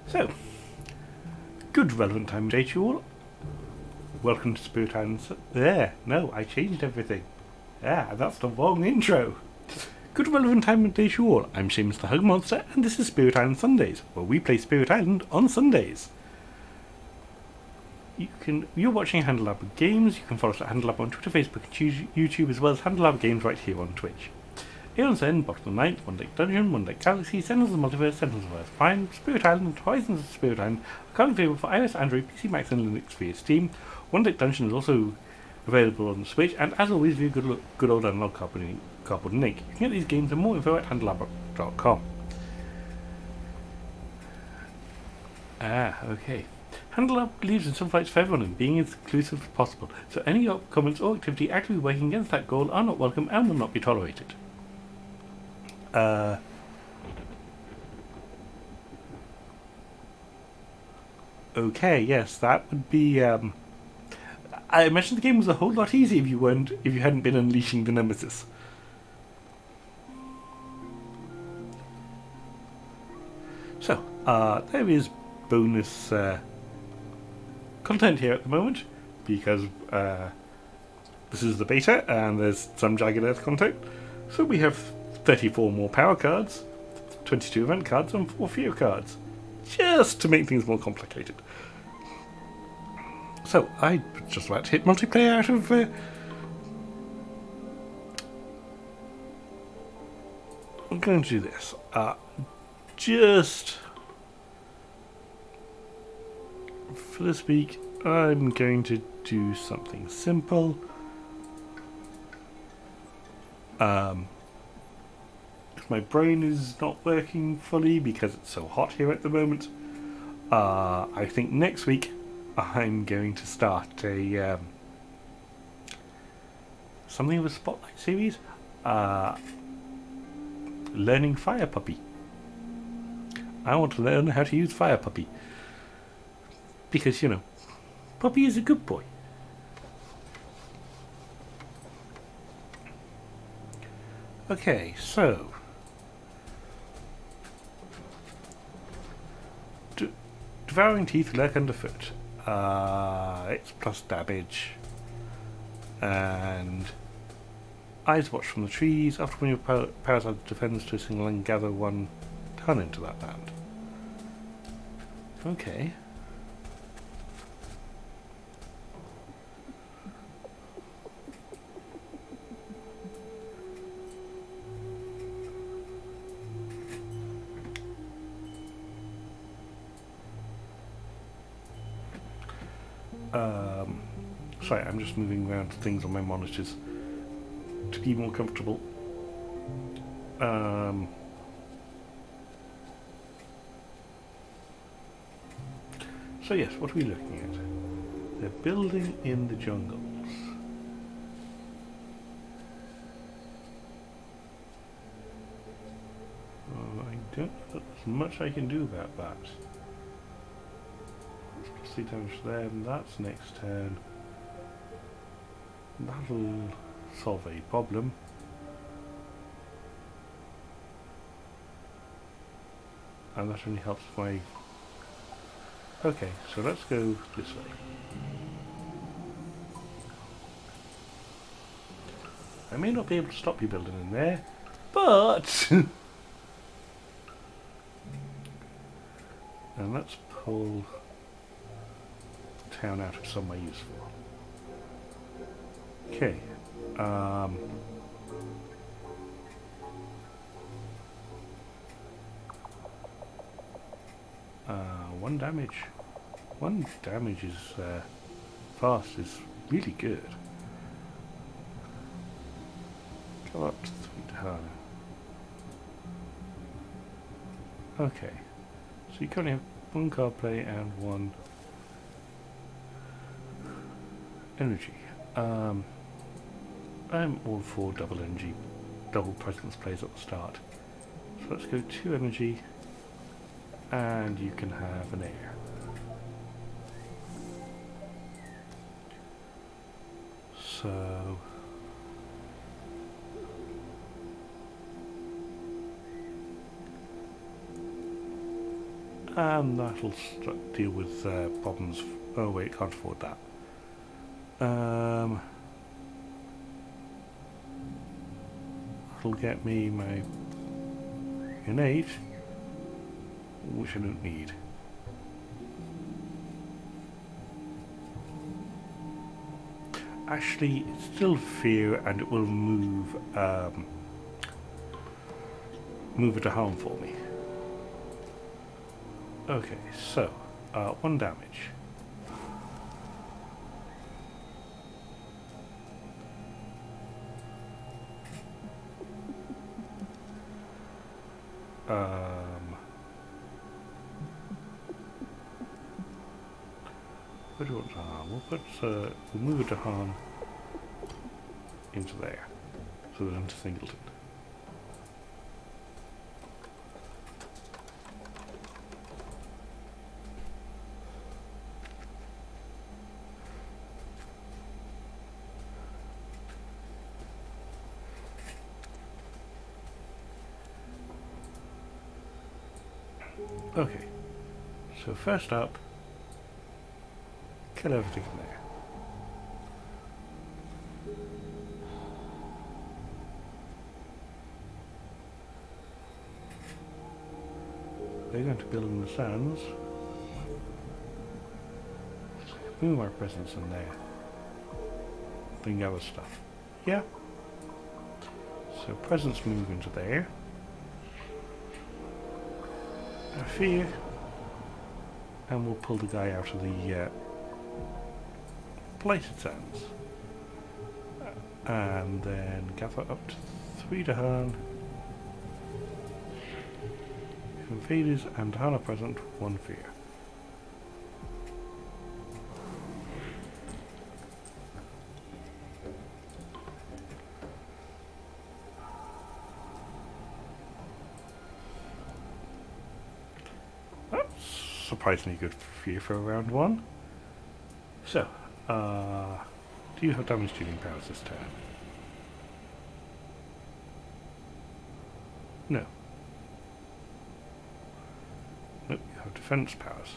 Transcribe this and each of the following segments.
So, good relevant time of day to you all. Welcome to Spirit Island. There, no, I changed everything. Yeah, that's the wrong intro. Good relevant time of day to you all. I'm SeamusTheHugMonster, and this is Spirit Island Sundays, where we play Spirit Island on Sundays. You're watching HandleLab Games. You can follow us at HandleLab on Twitter, Facebook, and YouTube, as well as HandleLab Games right here on Twitch. Aeon's End, Bottom of the Night, One Deck Dungeon, One Deck Galaxy, Sentinels of the Multiverse, Sentinels of Earth Prime, Spirit Island, Horizons of Spirit Island are currently available for iOS, Android, PC, Mac, and Linux via Steam. One Deck Dungeon is also available on the Switch, and as always, via good old analog cardboard and ink. You can get these games and more info at handlelab.com. Okay. HandleLab believes in some flights for everyone and being as inclusive as possible, so any comments or activity actively working against that goal are not welcome and will not be tolerated. Okay, yes, that would be. I imagine the game was a whole lot easier if you hadn't been unleashing the nemesis. So, there is bonus content here at the moment because this is the beta and there's some Jagged Earth content. So we have 34 more power cards, 22 event cards, and 4 fear cards, just to make things more complicated. So I just about to hit multiplayer out of I'm going to do this. Just for this week, I'm going to do something simple. My brain is not working fully because it's so hot here at the moment. I think next week I'm going to start a something of a spotlight series. Learning Fire Puppy. I want to learn how to use Fire Puppy because Puppy is a good boy. Okay, so Devouring Teeth lurk underfoot. It's plus damage. And Eyes watch from the trees. After when your powers out defends to a single and gather 1 ton into that land. Okay. Sorry, I'm just moving around things on my monitors to be more comfortable. So yes, what are we looking at? They're building in the jungles. I don't know as much I can do about that. Let's see damage to them. That's next turn. That'll solve a problem. And that only helps my... Okay, so let's go this way. I may not be able to stop you building in there, but... And let's pull the town out of somewhere useful. Okay. 1 damage. 1 damage is fast is really good. Go up to 3 ton. Okay. So you currently have 1 card play and 1 energy. I'm all for double energy, double presence plays at the start. So let's go 2 energy, and you can have an air. So And that'll deal with problems. Oh wait, can't afford that. That'll get me my innate, which I don't need. Actually, it's still fear, and it will move it to harm for me. Okay, so 1 damage. What do we want to harm? We'll move it to harm into there, so that into Singleton. Okay, so first up, kill everything in there. They're going to build in the sands. Move our presence in there. Bring other stuff. Yeah. So presence move into there. Fear, and we'll pull the guy out of the blighted sands, and then gather up to 3 to harm. Invaders and harm are present, 1 fear. Surprisingly good fear for round 1. So, do you have damage dealing powers this turn? No. Nope, you have defense powers.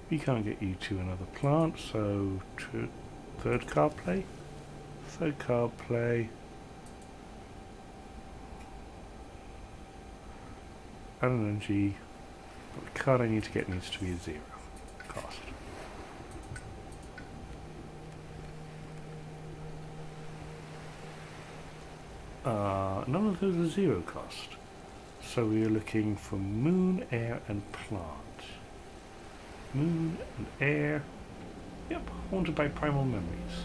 We can't get you to another plant, so third card play. Third card play. And energy, but the card I need to get needs to be a 0 cost. None of those are 0 cost. So we are looking for moon, air, and plant. Moon and air. Yep, haunted by primal memories.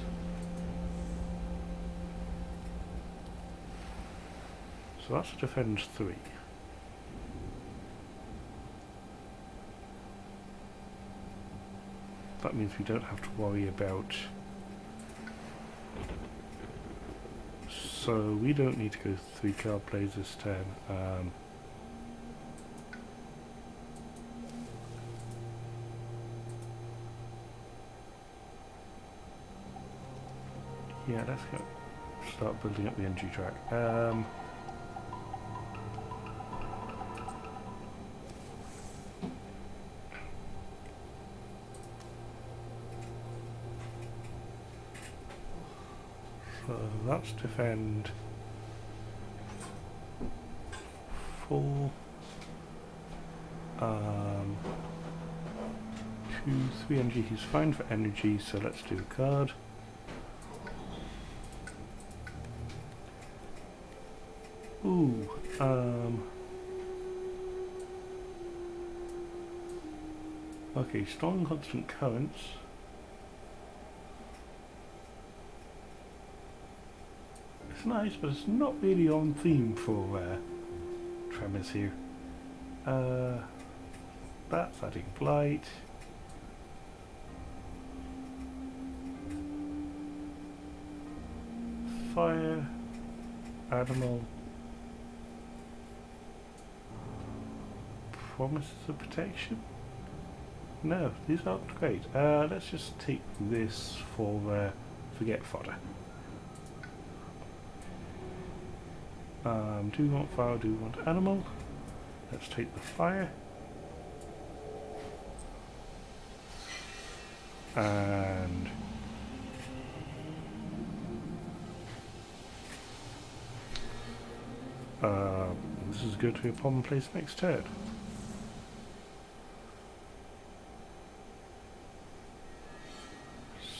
So that's a defend 3. That means we don't have to worry about... So we don't need to go 3 card plays this turn. Yeah, let's go start building up the energy track. So that's defend 4, 2, 3 energy. He's fine for energy, so let's do a card. Ooh, okay, strong constant currents. It's nice, but it's not really on theme for tremors here. That's adding blight. Fire, animal. Promises of protection? No, these aren't great. Let's just take this for forget fodder. Do we want fire? Do we want animal? Let's take the fire. And this is going to be a problem place next turn.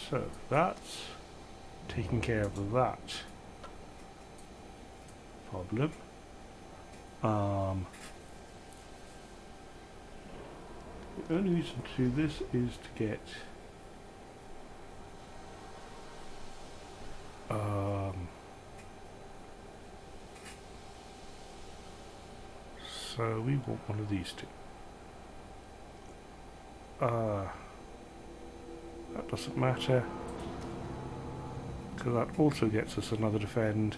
So that's taking care of that problem. The only reason to do this is to get so we want one of these two. That doesn't matter, because that also gets us another defend.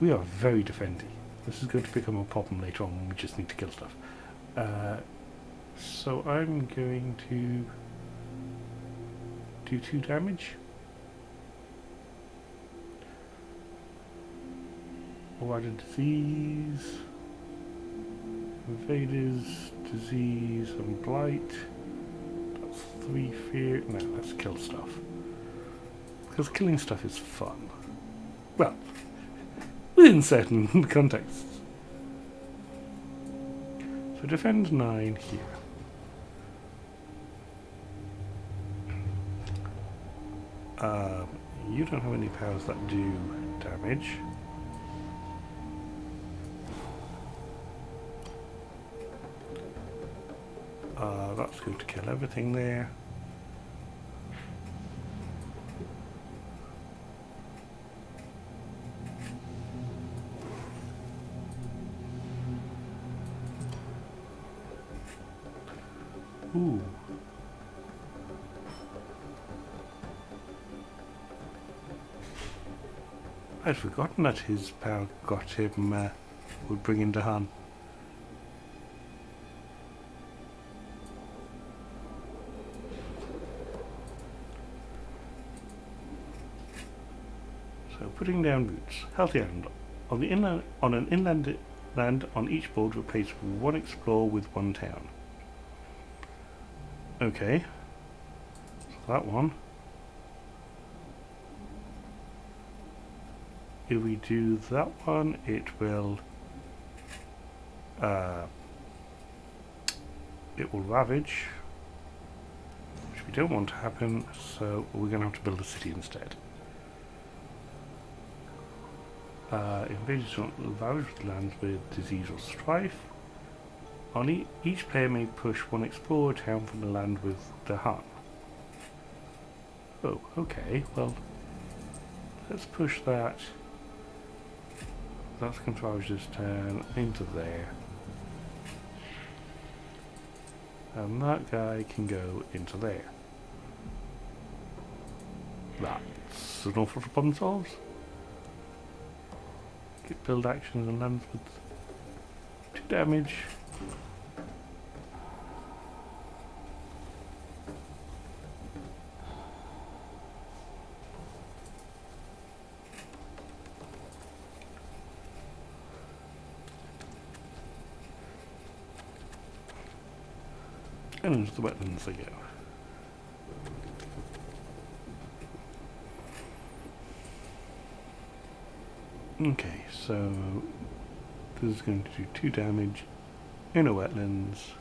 We are very defendy. This is going to become a problem later on when we just need to kill stuff. So I'm going to do 2 damage. Wider disease, invaders, disease, and blight. That's 3 fear. No, let's kill stuff. Because killing stuff is fun. Well, within certain contexts. So defend 9 here. You don't have any powers that do damage. That's going to kill everything there. Ooh. I'd forgotten that his power got him, would bring him to harm. So putting down boots. Healthy island. On an inland land on each board, replace 1 explorer with 1 town. Okay. So that one. If we do that one, it will ravage, which we don't want to happen, so we're going to have to build a city instead. Invaders want ravage lands with disease or strife. On each player may push 1 explorer town from the land with the harm. Oh, okay, well, let's push that. That's going to ravage this turn into there. And that guy can go into there. That's an awful lot of problem solves. Get build actions and lands with 2 damage. And into the wetlands they go. Okay, so this is going to do 2 damage in a wetlands.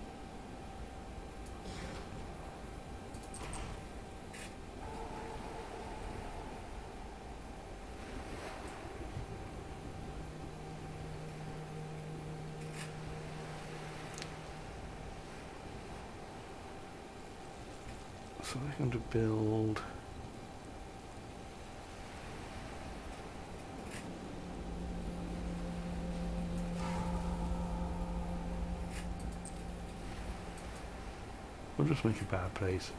So we're going to build we'll just make a bad place.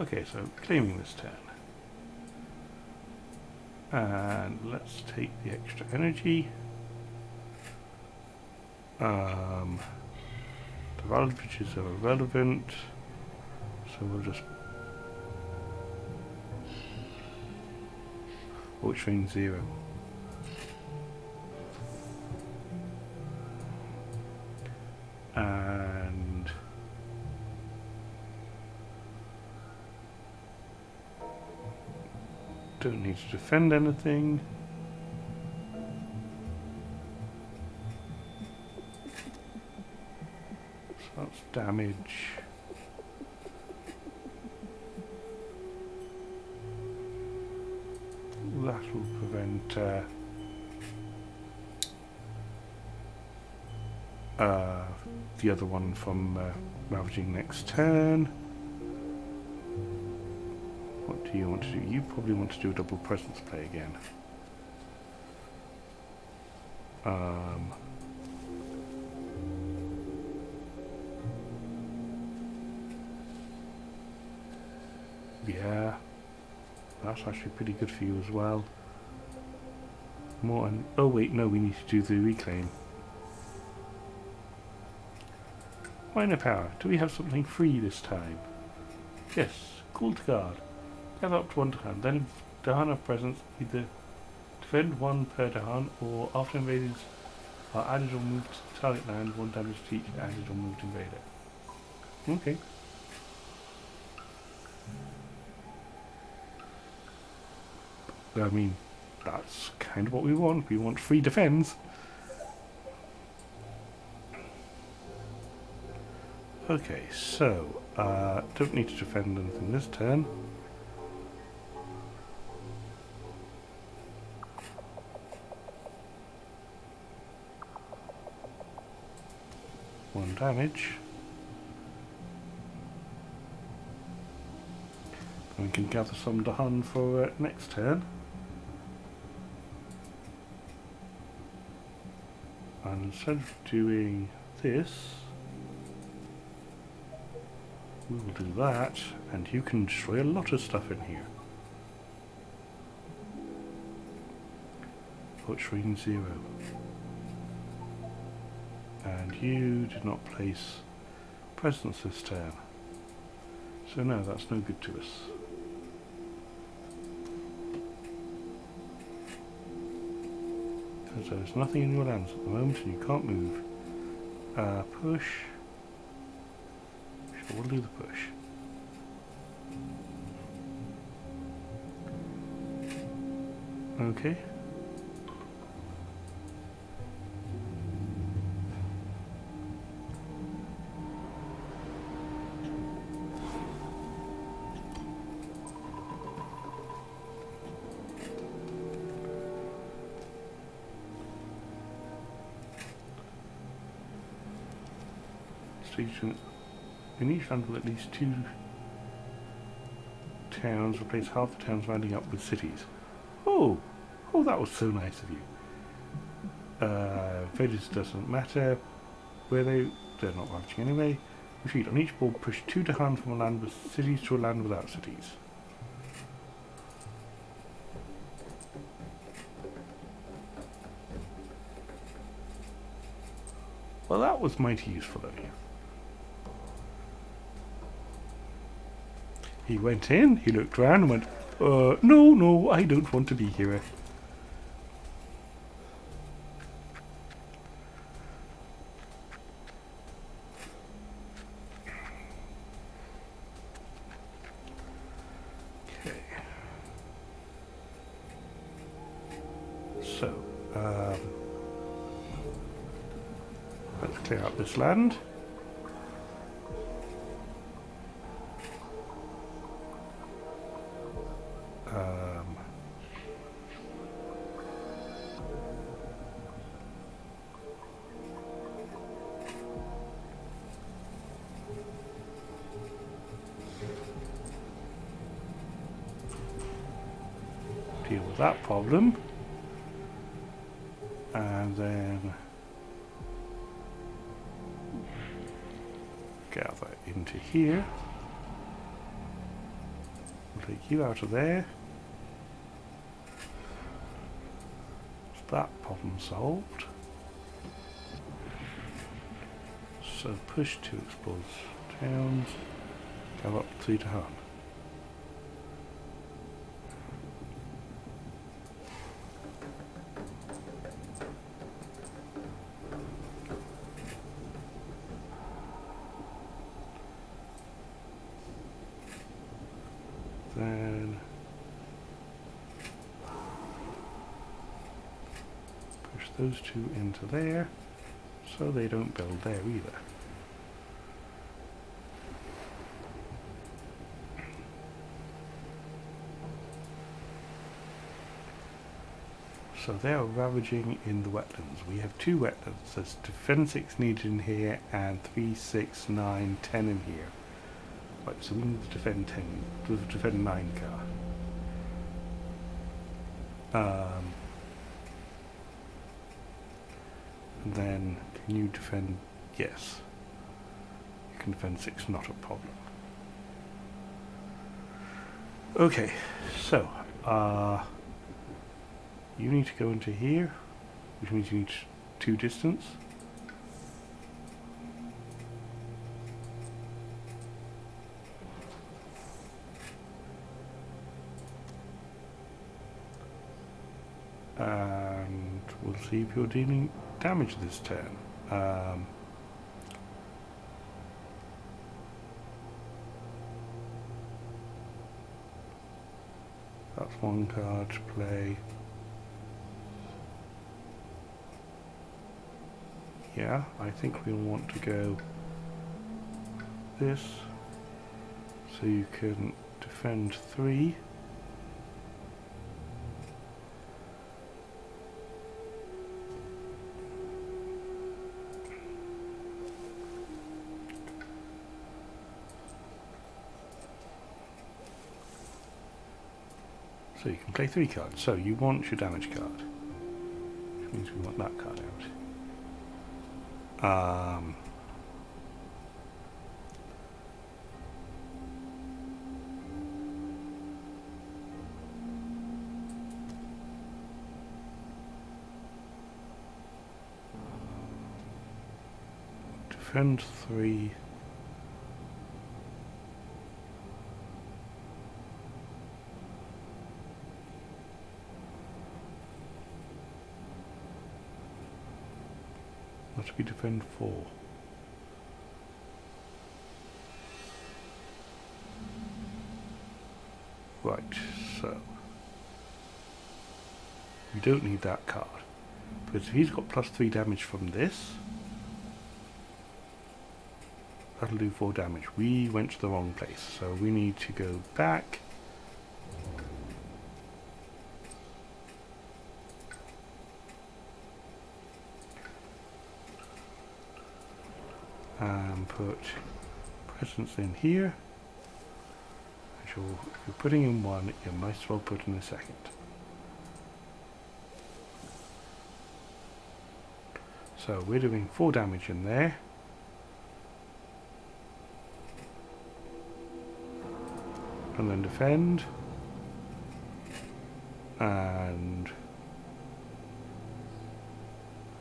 Okay, so claiming this turn. And let's take the extra energy. The valid pitches are irrelevant, so we'll just which means 0. And don't need to defend anything. So that's damage. That will prevent the other one from ravaging next turn. What do you want to do? You probably want to do a double presence play again. Yeah, that's actually pretty good for you as well. More and oh wait, no, we need to do the reclaim. Minor power. Do we have something free this time? Yes. Cool to guard. Gather up to 1 Dahan. Then if Dahan have presence, either defend 1 per Dahan, or after invaders are added or moved to target land, 1 damage to each added or moved invader. Okay. I mean, that's kind of what we want. We want free defense. Okay, so, don't need to defend anything this turn. One damage. And we can gather some Dahan for next turn. And instead of doing this, we will do that, and you can destroy a lot of stuff in here. Which means 0. And you did not place presence this turn. So no, that's no good to us. Because there's nothing in your lands at the moment and you can't move. Push. Sure, we'll do the push. Okay. In each land with at least 2 towns, replace half the towns rounding up with cities. Oh, that was so nice of you. Villages doesn't matter. They're not ravaging anyway. Retreat. On each board, push 2 Dahan from a land with cities to a land without cities. Well, that was mighty useful of you. He went in, he looked around and went, no, I don't want to be here. Okay. So, let's clear out this land. Deal with that problem, and then gather into here. We'll take you out of there. Is that problem solved? So push to explore towns, go up 3 to Han. Then push those two into there, so they don't build there either. So they are ravaging in the wetlands. We have 2 wetlands. There's defense 6 needed in here and 3, 6, 9, 10 in here. Right, so we need to defend 10. To defend 9 car. And then can you defend? Yes. You can defend 6, not a problem. Okay, so you need to go into here, which means you need 2 distance. And we'll see if you're dealing damage this turn. That's 1 card to play. Yeah, I think we'll want to go this, so you can defend 3. So you can play 3 cards. So you want your damage card, which means we want that card out. Defend 3. Must be defend 4. Right, so we don't need that card, because if he's got +3 damage from this, that'll do 4 damage. We went to the wrong place, so we need to go back. And put presence in here. If you're putting in 1, you might as well put in a 2nd. So we're doing 4 damage in there. And then defend. And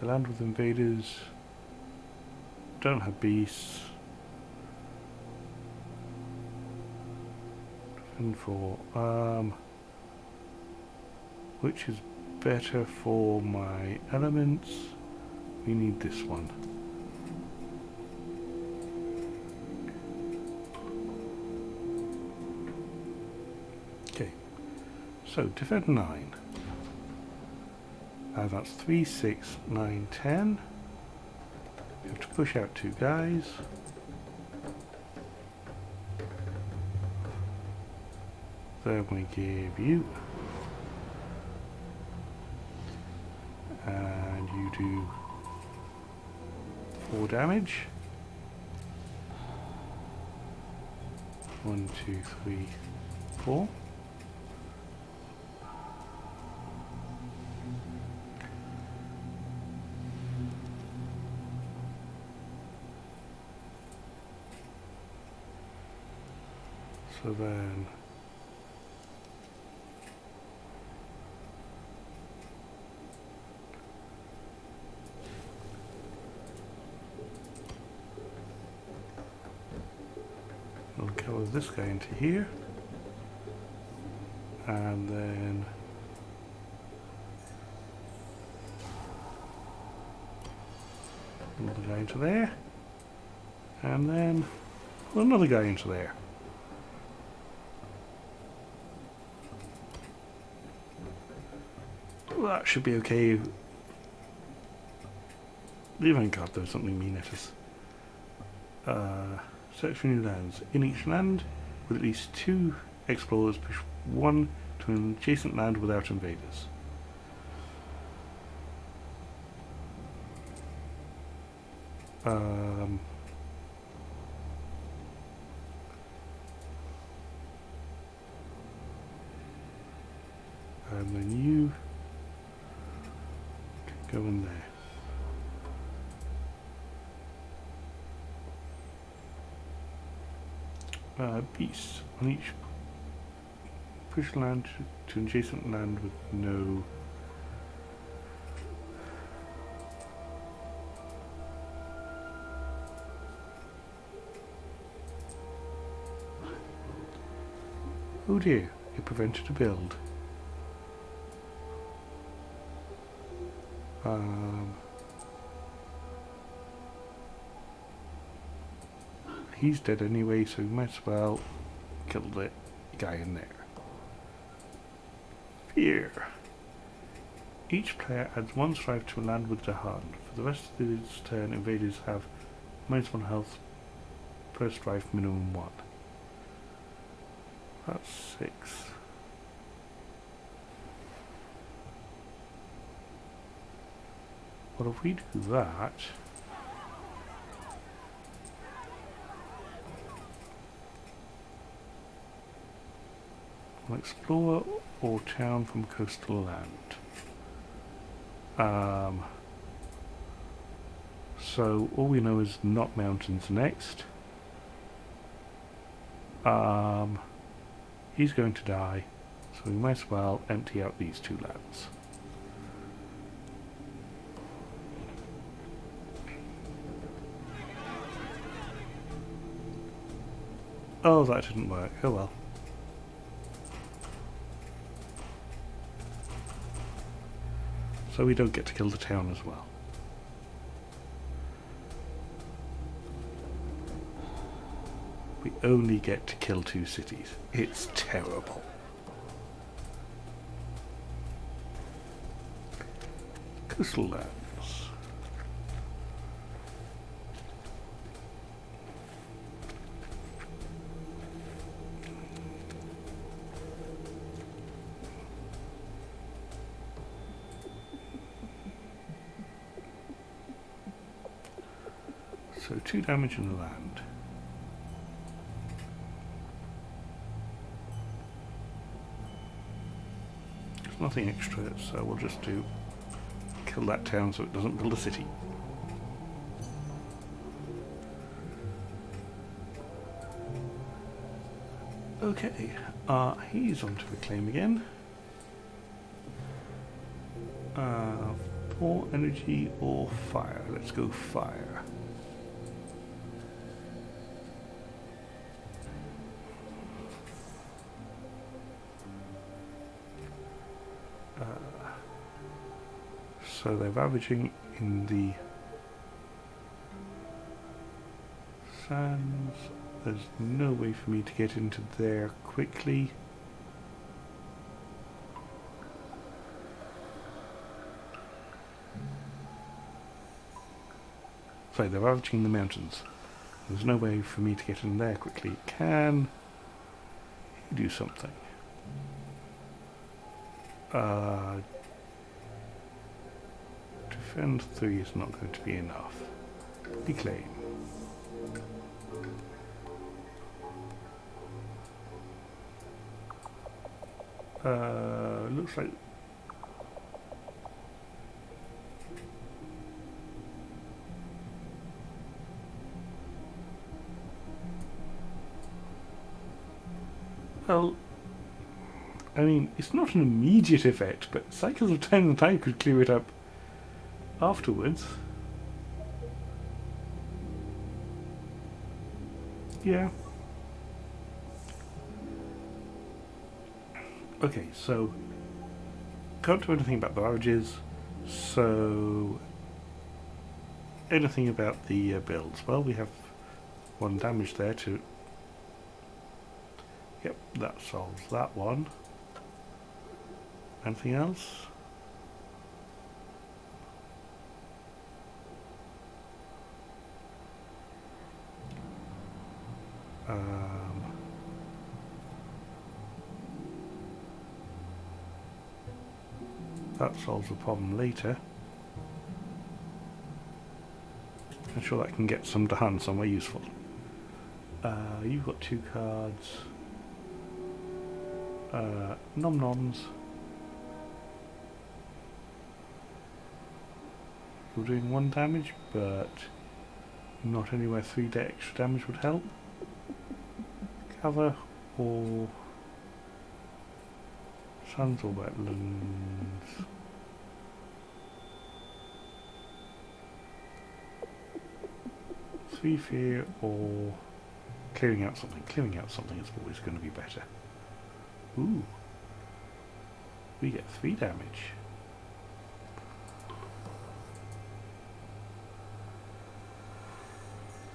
the land with invaders. Don't have beasts. Defend 4. Which is better for my elements? We need this one. Okay. So defend 9. That's 3, 6, 9, 10. You have to push out 2 guys. Then we give you, and you do 4 damage. 1, 2, 3, 4. So then We'll color this guy into here. And then another guy into there. And then another guy into there. Well, that should be okay. The event card though, something mean at us. Search for new lands. In each land, with at least 2 explorers, push 1 to an adjacent land without invaders. And then you can go in there. Beasts. On each push land to adjacent land with no oh dear, it prevented a build. He's dead anyway, so we might as well kill the guy in there. Fear. Each player adds 1 strife to a land with Jahan. For the rest of this turn, invaders have -1 health per strife, minimum 1. That's 6. Well, if we do that, we'll explore or town from coastal land. So all we know is not mountains next. He's going to die, so we might as well empty out these 2 lands. Oh, that didn't work. Oh well. So we don't get to kill the town as well. We only get to kill 2 cities. It's terrible. Coastal lands. So 2 damage in the land. There's nothing extra, so we'll just do kill that town so it doesn't build a city. Okay, he's on to reclaim again. 4 energy or fire. Let's go fire. So they're ravaging in the sands. There's no way for me to get into there quickly. Sorry, they're ravaging the mountains. There's no way for me to get in there quickly. Can you do something? Defend 3 is not going to be enough. Reclaim. Looks like well, I mean, it's not an immediate effect, but cycles of time and time could clear it up afterwards. Yeah. Okay, so can't do anything about the ravages. So anything about the builds? Well, we have 1 damage there to. Yep, that solves that one. Anything else? That solves the problem later. I'm sure that can get some to hand somewhere useful. You've got 2 cards. Nom noms. You're doing 1 damage, but not anywhere 3 extra damage would help. Cover or sands or wetlands. Three fear or clearing out something. Clearing out something is always going to be better. Ooh. We get 3 damage.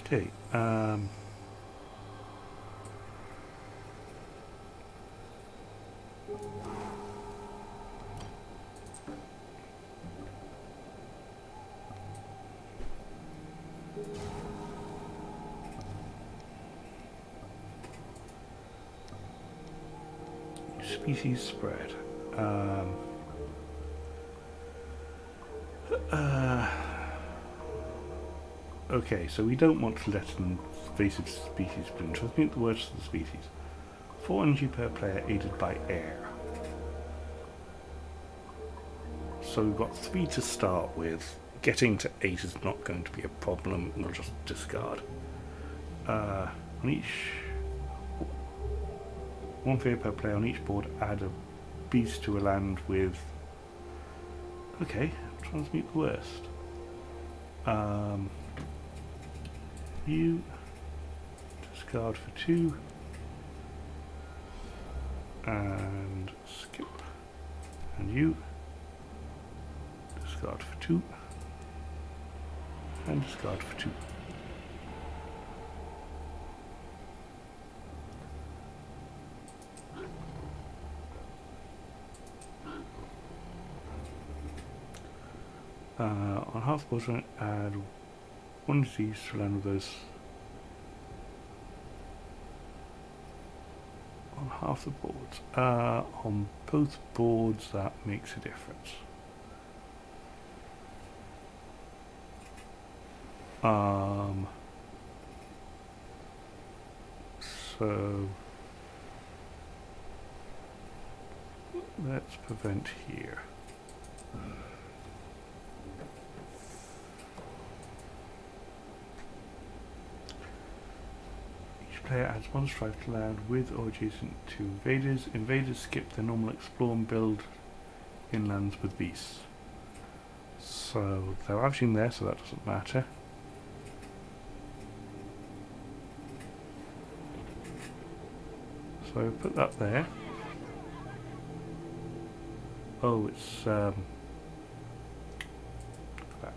Okay, species spread. Okay, so we don't want to let an invasive species bloom. Transmute the worst of the species. 4 energy per player aided by air. So we've got 3 to start with. Getting to 8 is not going to be a problem. We'll just discard. On each 1 fear per player on each board, add a beast to a land with. Okay, transmute the worst. You discard for 2 and skip, and you discard for 2 and discard for 2. On half boards, add 1 disease to land with those. On half the boards. On both boards, that makes a difference. So let's prevent here. Player adds 1 strife to land with or adjacent to invaders. Invaders skip their normal explore and build in lands with beasts. So they're ravaging there, so that doesn't matter. So put that there. Oh, it's back.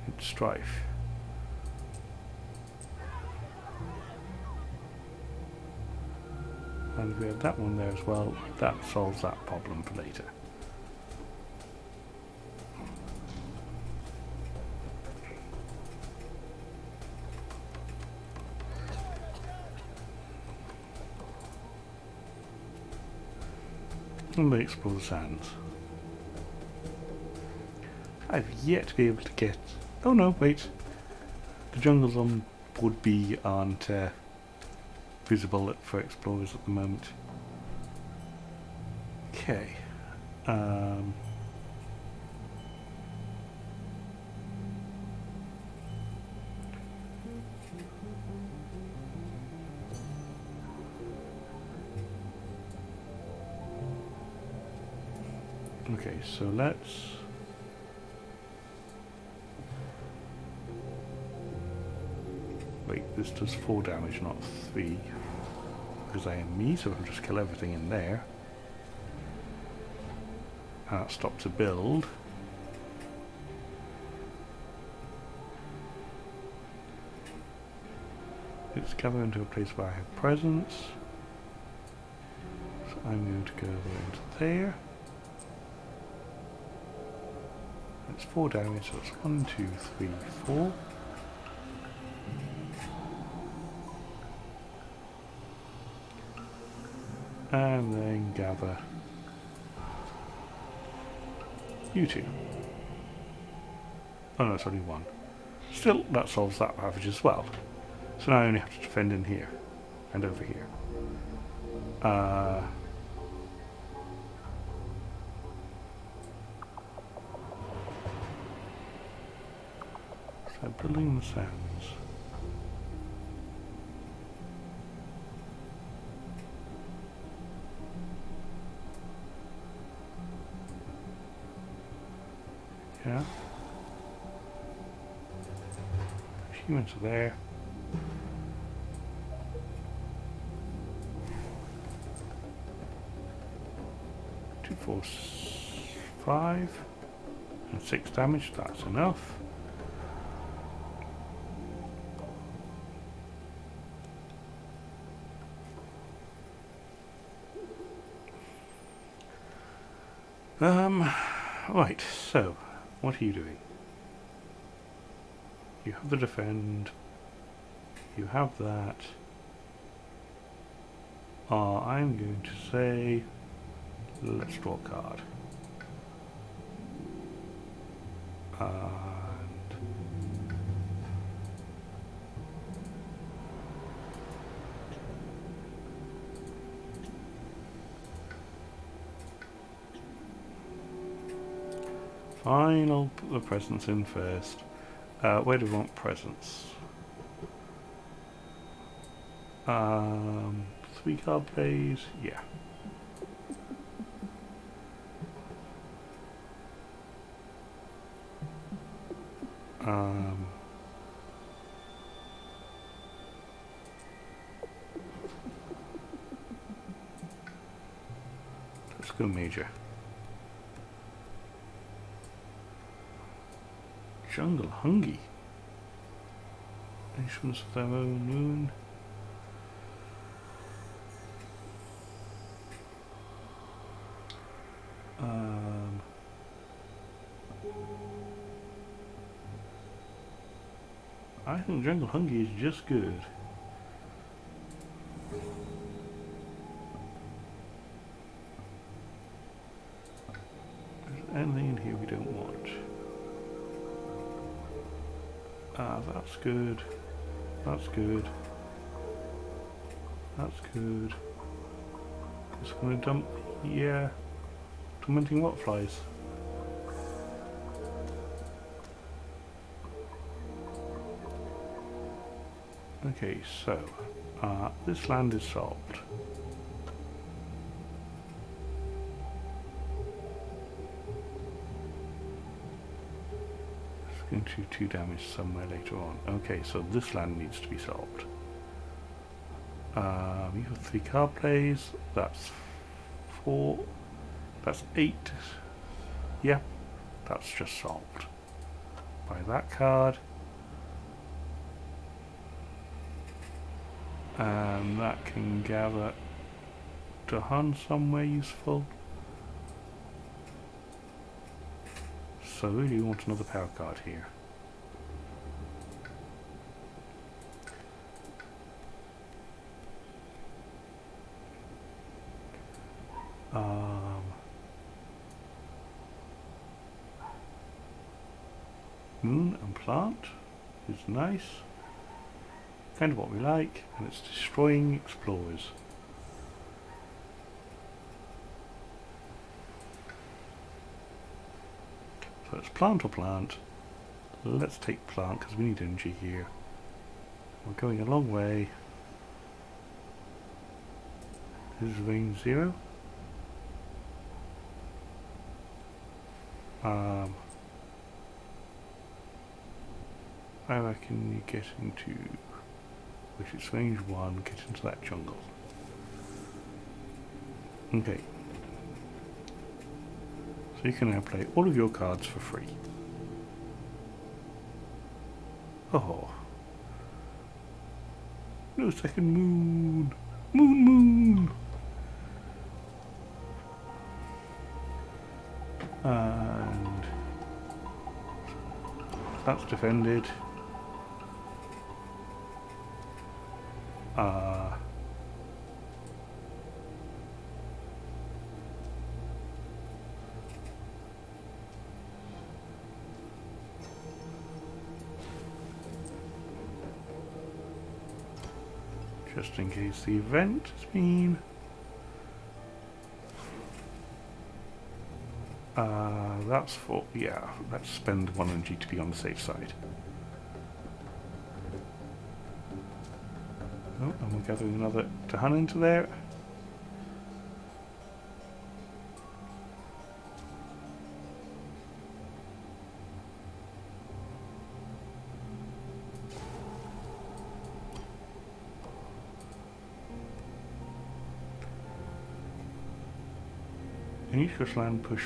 It's strife. And we have that one there as well. That solves that problem for later. And they explore the sands. I've yet to be able to get. Oh no, wait. The jungles on board B aren't visible for explorers at the moment. Okay. Okay, so let's. Wait, this does 4 damage, not 3. because I am me, so I'll just kill everything in there. And that stops a build. Let's gather into a place where I have presence. So I'm going to go into there. It's 4 damage, so it's 1, 2, 3, 4. And then gather you two. Oh no, it's only 1. Still, that solves that ravage as well. So now I only have to defend in here and over here. So building the sands. Yeah. Humans are there. Two, 4, 5, and 6 damage. That's enough. Right. So, what are you doing? You have the defend. You have that. I'm going to say, let's draw a card. And fine, I'll put the presents in first. Where do we want presents? 3 card plays, yeah. Let's go major. Jungle Hungry. Nations of their own moon. I think Jungle Hungry is just good. Is there anything in here we don't want? That's good. That's good. That's good. Just gonna dump, yeah. Tormenting what flies? Okay, so this land is solved. It's going to do 2 damage somewhere later on. Okay, so this land needs to be solved. You have 3 card plays. That's 4. That's 8. Yep, that's just solved. By that card. And that can gather to hunt somewhere useful. So really we want another power card here. Moon and plant is nice. Kind of what we like, and it's destroying explorers. So it's plant or plant. Let's take plant because we need energy here. We're going a long way. This is range 0. I reckon you get into, which is range 1, get into that jungle. Okay. So you can now play all of your cards for free. Oh. No second moon. Moon. And that's defended. Just in case the event has been. That's for, yeah, let's spend 1 energy to be on the safe side. Oh, and we're gathering another Tahan into there. In each coastline, push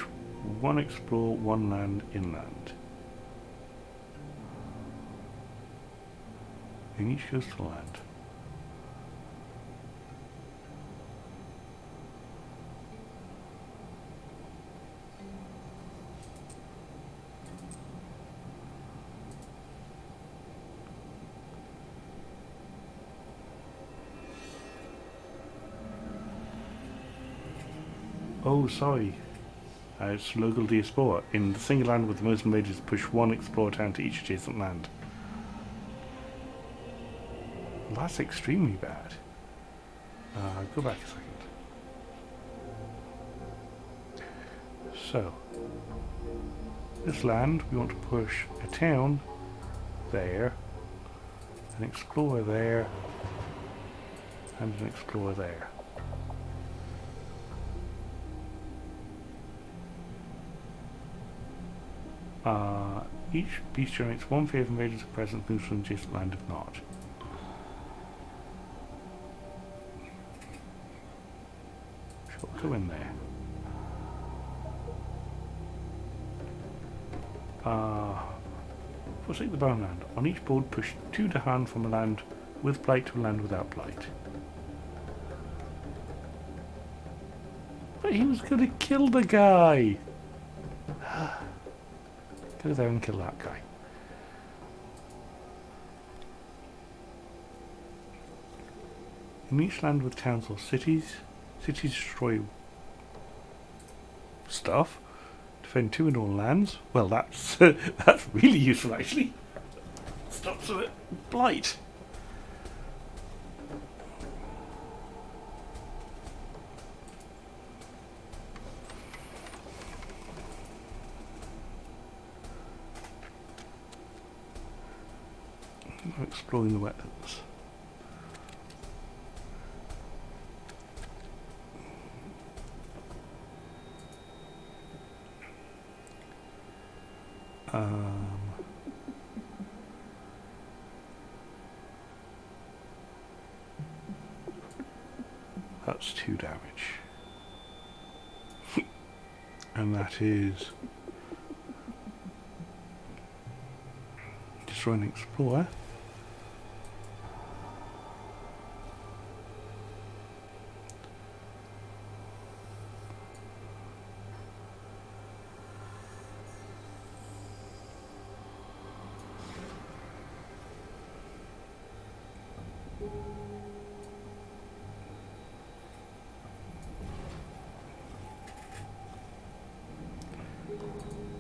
1 explore, 1 land inland. In each coastal land. Oh, sorry. It's local diaspora. In the single land with the most invaders, push 1 explorer town to each adjacent land. Well, that's extremely bad. Go back a second. So, this land, we want to push a town there, an explorer there, and an explorer there. Each beast generates 1 fear of invaders of presence, moves from adjacent land if not. Sure, go in there. Forsake the barren land. On each board, push 2 Dahan from a land with blight to a land without blight. But he was going to kill the guy! Go there and kill that guy. In each land with towns or cities, cities destroy stuff. Defend 2 in all lands. Well, that's that's really useful actually. Stops a blight. I'm exploring the wetlands. That's 2 damage. And that is destroy an explorer.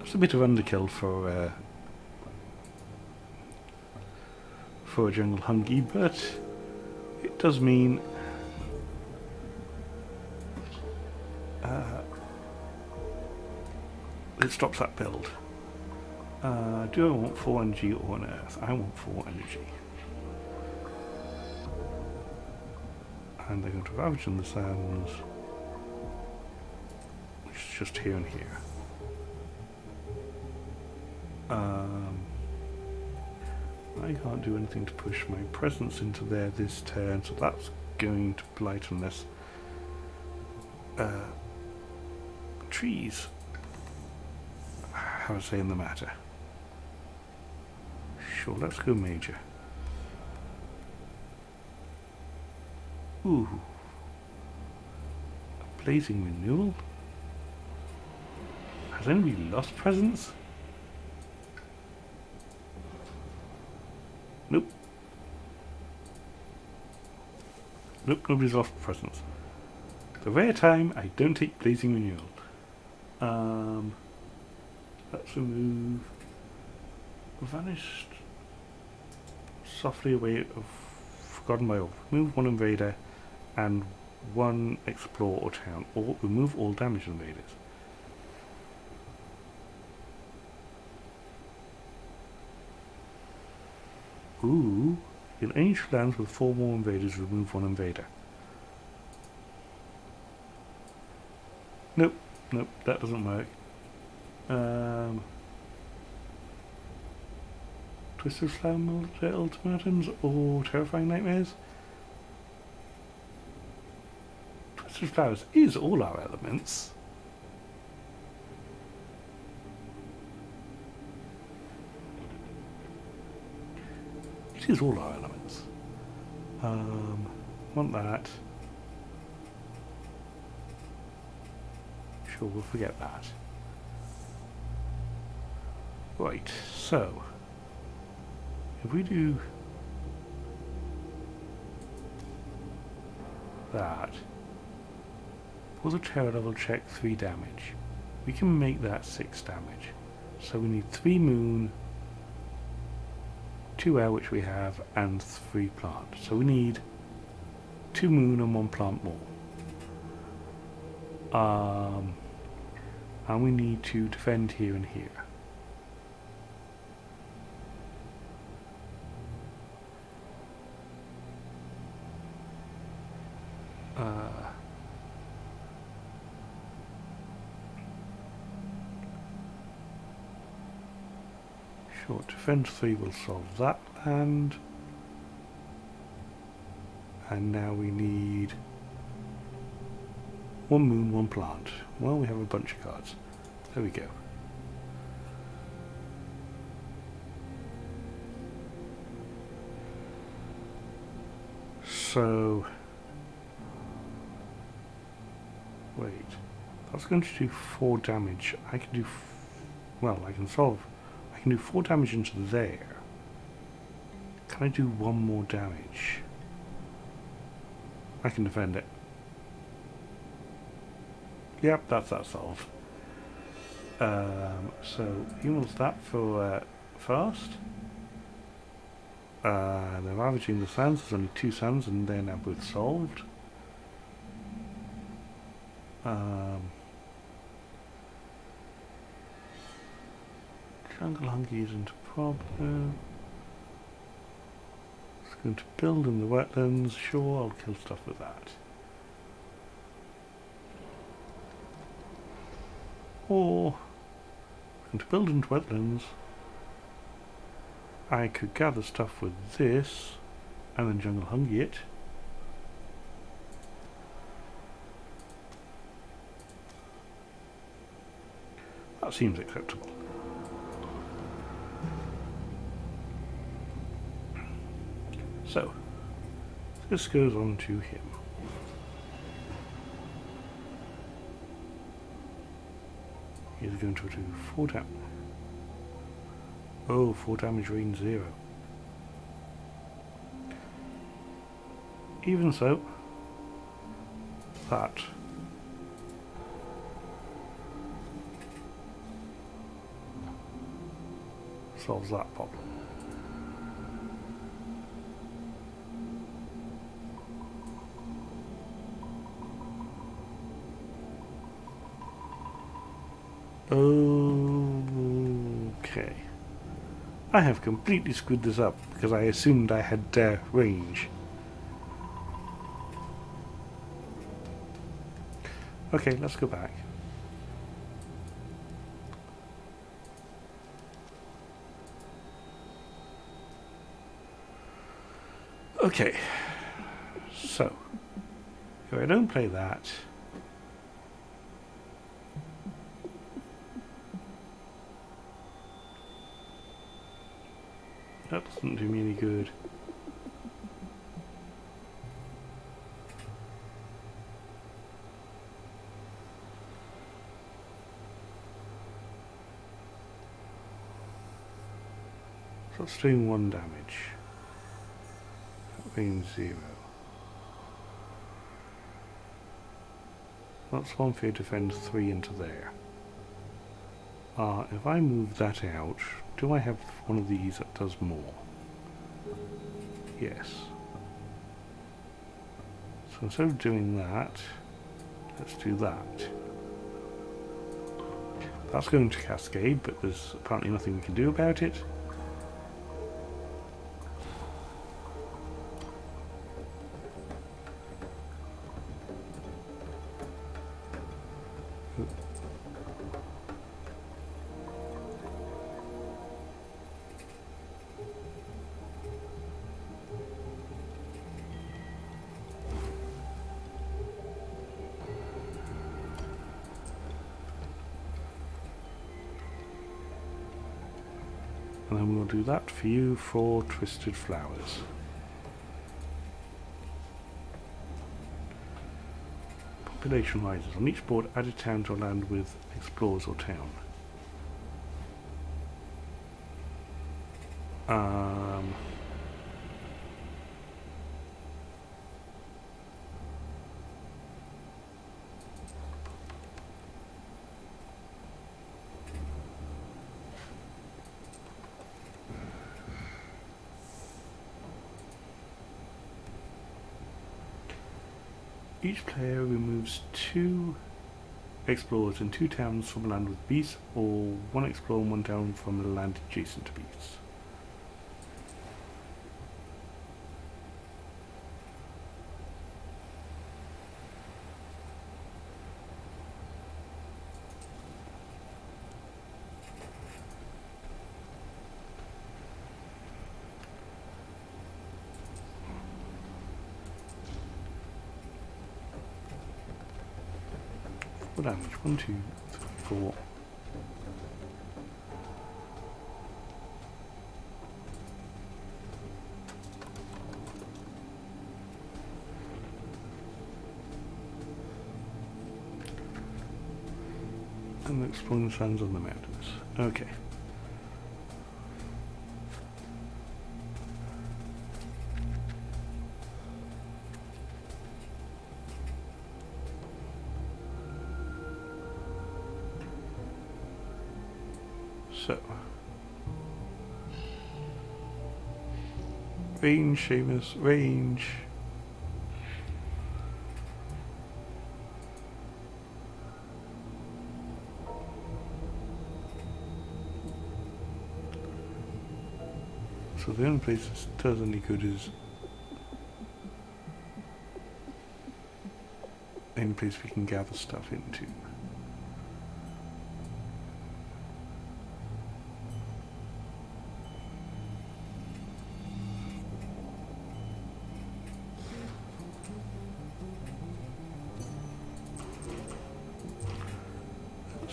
It's a bit of underkill for a jungle hungy, but it does mean it stops that build. Do I want 4 energy or an earth? I want 4 energy. And they're going to ravage in the sands, which is just here and here. I can't do anything to push my presence into there this turn, so that's going to blight unless trees have a say in the matter. Sure, let's go major. Ooh. A blazing renewal? Has anybody lost presents? Nope. Nope, nobody's lost presents. The rare time I don't take blazing renewal. Let's remove vanished softly away of forgotten by all. Remove one invader and one explorer or town, or remove all damaged invaders. Ooh, in ancient lands with 4 more invaders, remove 1 invader. Nope, nope, that doesn't work. Twisted Flower Ultimatums or Terrifying Nightmares? Twisted Flowers is all our elements. It is all our elements. Want that. Sure, we'll forget that. Right, so if we do that, for the terror level check 3 damage, we can make that 6 damage. So we need 3 moon, 2 air, which we have, and 3 plant. So we need 2 moon and 1 plant more. And we need to defend here and here. Sure, defense 3 will solve that land. And now we need 1 moon, 1 plant. Well, we have a bunch of cards. There we go. So, wait, that's going to do 4 damage. I can do, well, I can do 4 damage into there. Can I do 1 more damage? I can defend it. Yep, that's that solved. So he wants that for fast. They're ravaging the sands. There's only 2 sands, and they're now both solved. Jungle Hunky isn't a problem. It's going to build in the wetlands. Sure, I'll kill stuff with that. Or, I'm going to build into wetlands. I could gather stuff with this, and then Jungle Hungy it. That seems acceptable. So, this goes on to him. He's going to do 4 damage. Oh, 4 damage, rain 0. Even so, that solves that problem. Okay. I have completely screwed this up because I assumed I had range. Okay, let's go back. Okay, so if I don't play that, Doesn't do me any good. So it's doing 1 damage. That means 0. That's 1 for you to defend 3 into there. If I move that out, do I have one of these that does more? Yes. So instead of doing that, let's do that. That's going to cascade, but there's apparently nothing we can do about it. And then we'll do that for you for Twisted Flowers. Population rises. On each board, add a town to a land with explorers or town. Each player removes 2 explorers and 2 towns from a land with beasts, or 1 explorer and 1 town from a land adjacent to beasts. Damage 1, 2, 3, 4. And exploring the sands on the mountains. Okay. So, range, Seamus, range. So the only place this does any good is any place we can gather stuff into.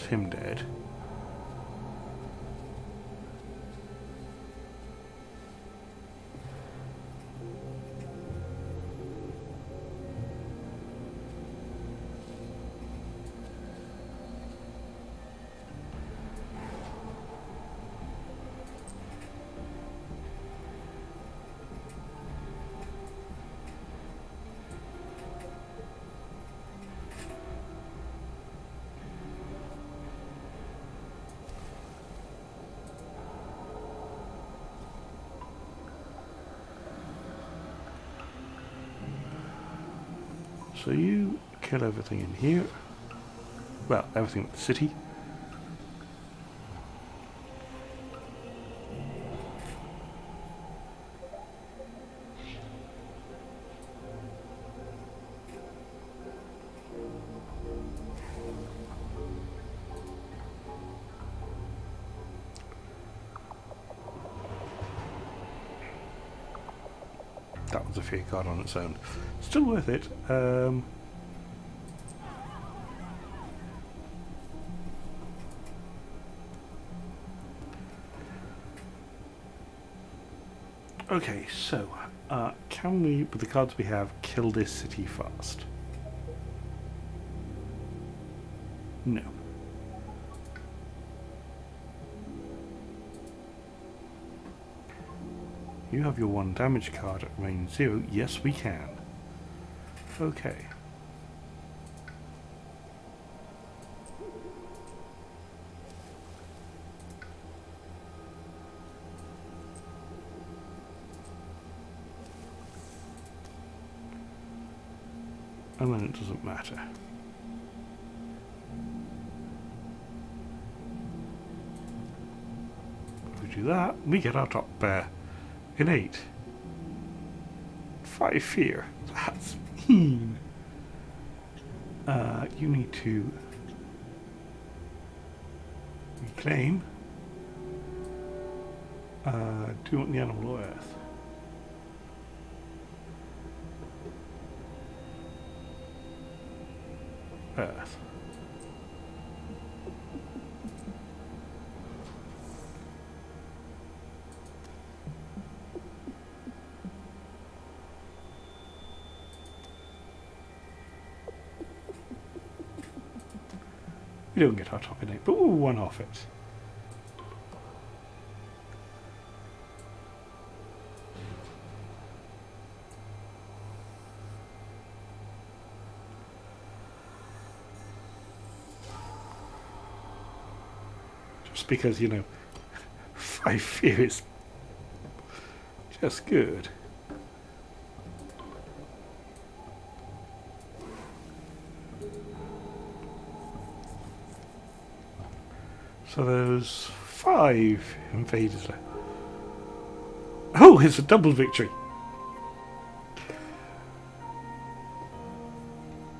Him dead. So you kill everything in here. Well, everything in the city. That was a fear card on its own. Still worth it. Okay, so can we, with the cards we have, kill this city fast? No. You have your 1 damage card at range 0. Yes, we can. Okay. And then it doesn't matter. If we do that, we get our top bear in 8. 5 fear. That's mean. You need to reclaim. Do you want the animal or earth? Earth. We don't get our top in 8, but we'll 1 off it. Just because, you know, 5 fear is just good. So there's 5 invaders left. Oh, it's a double victory.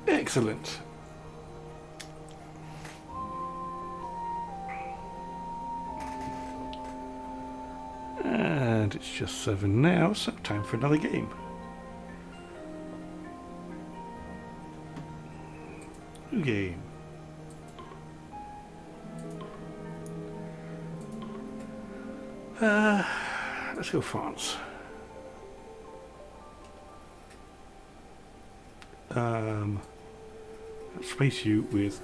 Excellent. And it's just 7 now, so time for another game. New game. Let's go France. Let's replace you with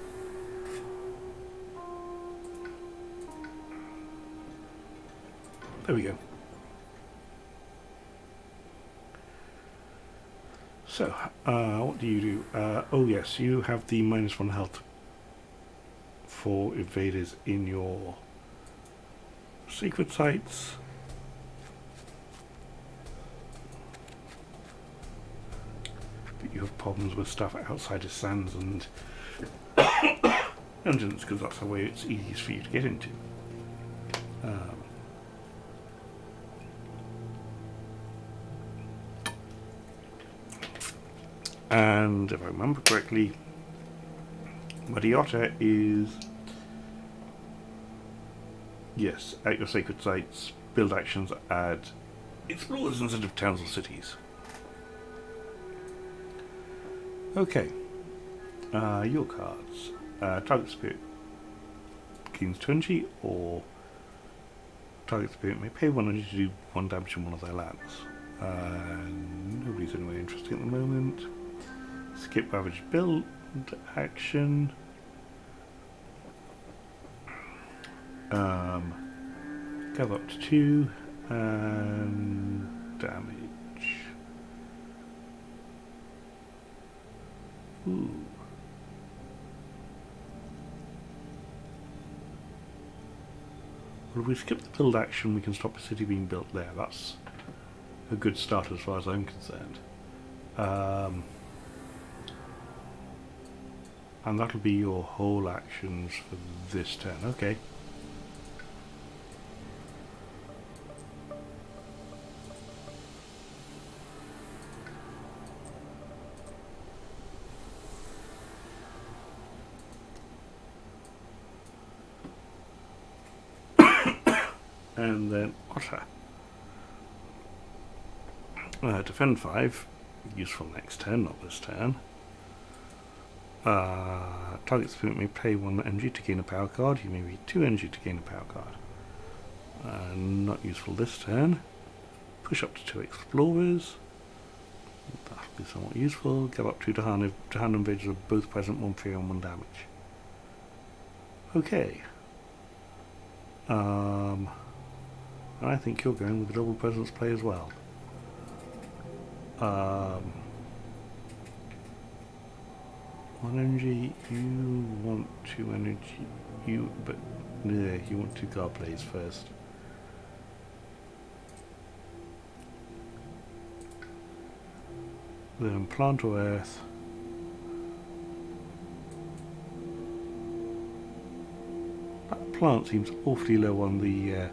there we go. So, what do you do? Oh yes, you have the -1 health for invaders in your secret sites. But you have problems with stuff outside of sands and dungeons because that's the way it's easiest for you to get into. And if I remember correctly, Mariota is, yes, at your sacred sites, build actions, add explorers instead of towns or cities. Okay, your cards. Target spirit gains 20, or target spirit may pay 1 energy to do 1 damage in one of their lands. Nobody's anywhere interested at the moment. Skip ravage build action. Gather up to 2 and damage. Ooh. Well, if we skip the build action, we can stop a city being built there. That's a good start as far as I'm concerned. And that'll be your whole actions for this turn. Okay. And then Otter. Defend 5. Useful next turn, not this turn. Target spirit may pay 1 energy to gain a power card. You may read 2 energy to gain a power card. Not useful this turn. Push up to 2 explorers. That'll be somewhat useful. Go up to Dahan if Dahan invaders are both present, 1 fear and 1 damage. Okay. And I think you're going with the double presence play as well. 1 energy, you want 2 energy, you want 2 guard plays first. Then plant or earth. That plant seems awfully low on the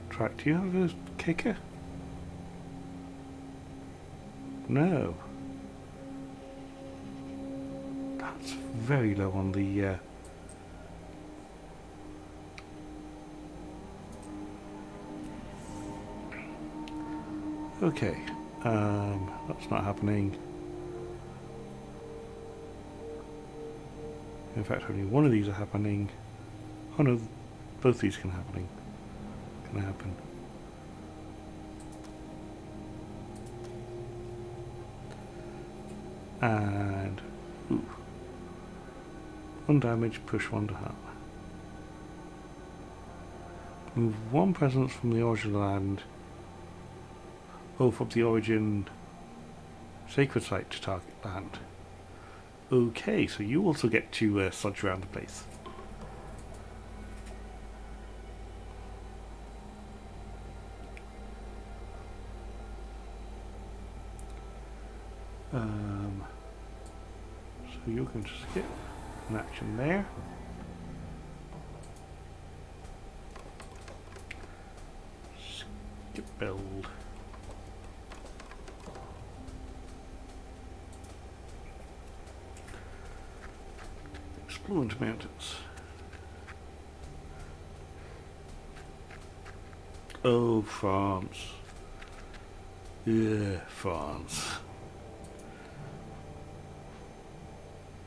track. Do you have a kicker? No. That's very low on the okay. That's not happening. In fact, only one of these are happening. Oh no, both these can happen. And 1 damage, push 1 to heart. Move 1 presence from the origin land. Oh, from the origin sacred site to target land. Okay, so you also get to sludge around the place. So you're going to skip an action there. Skip build. Explore into mountains. Oh, France. Yeah, France.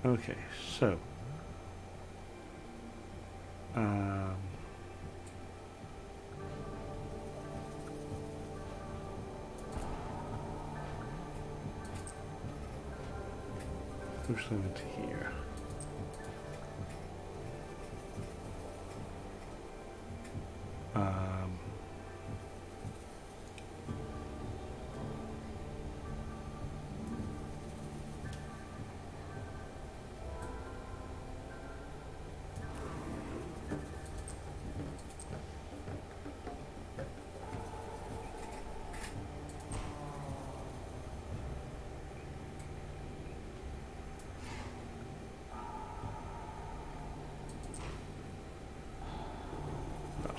Okay, so push them into here.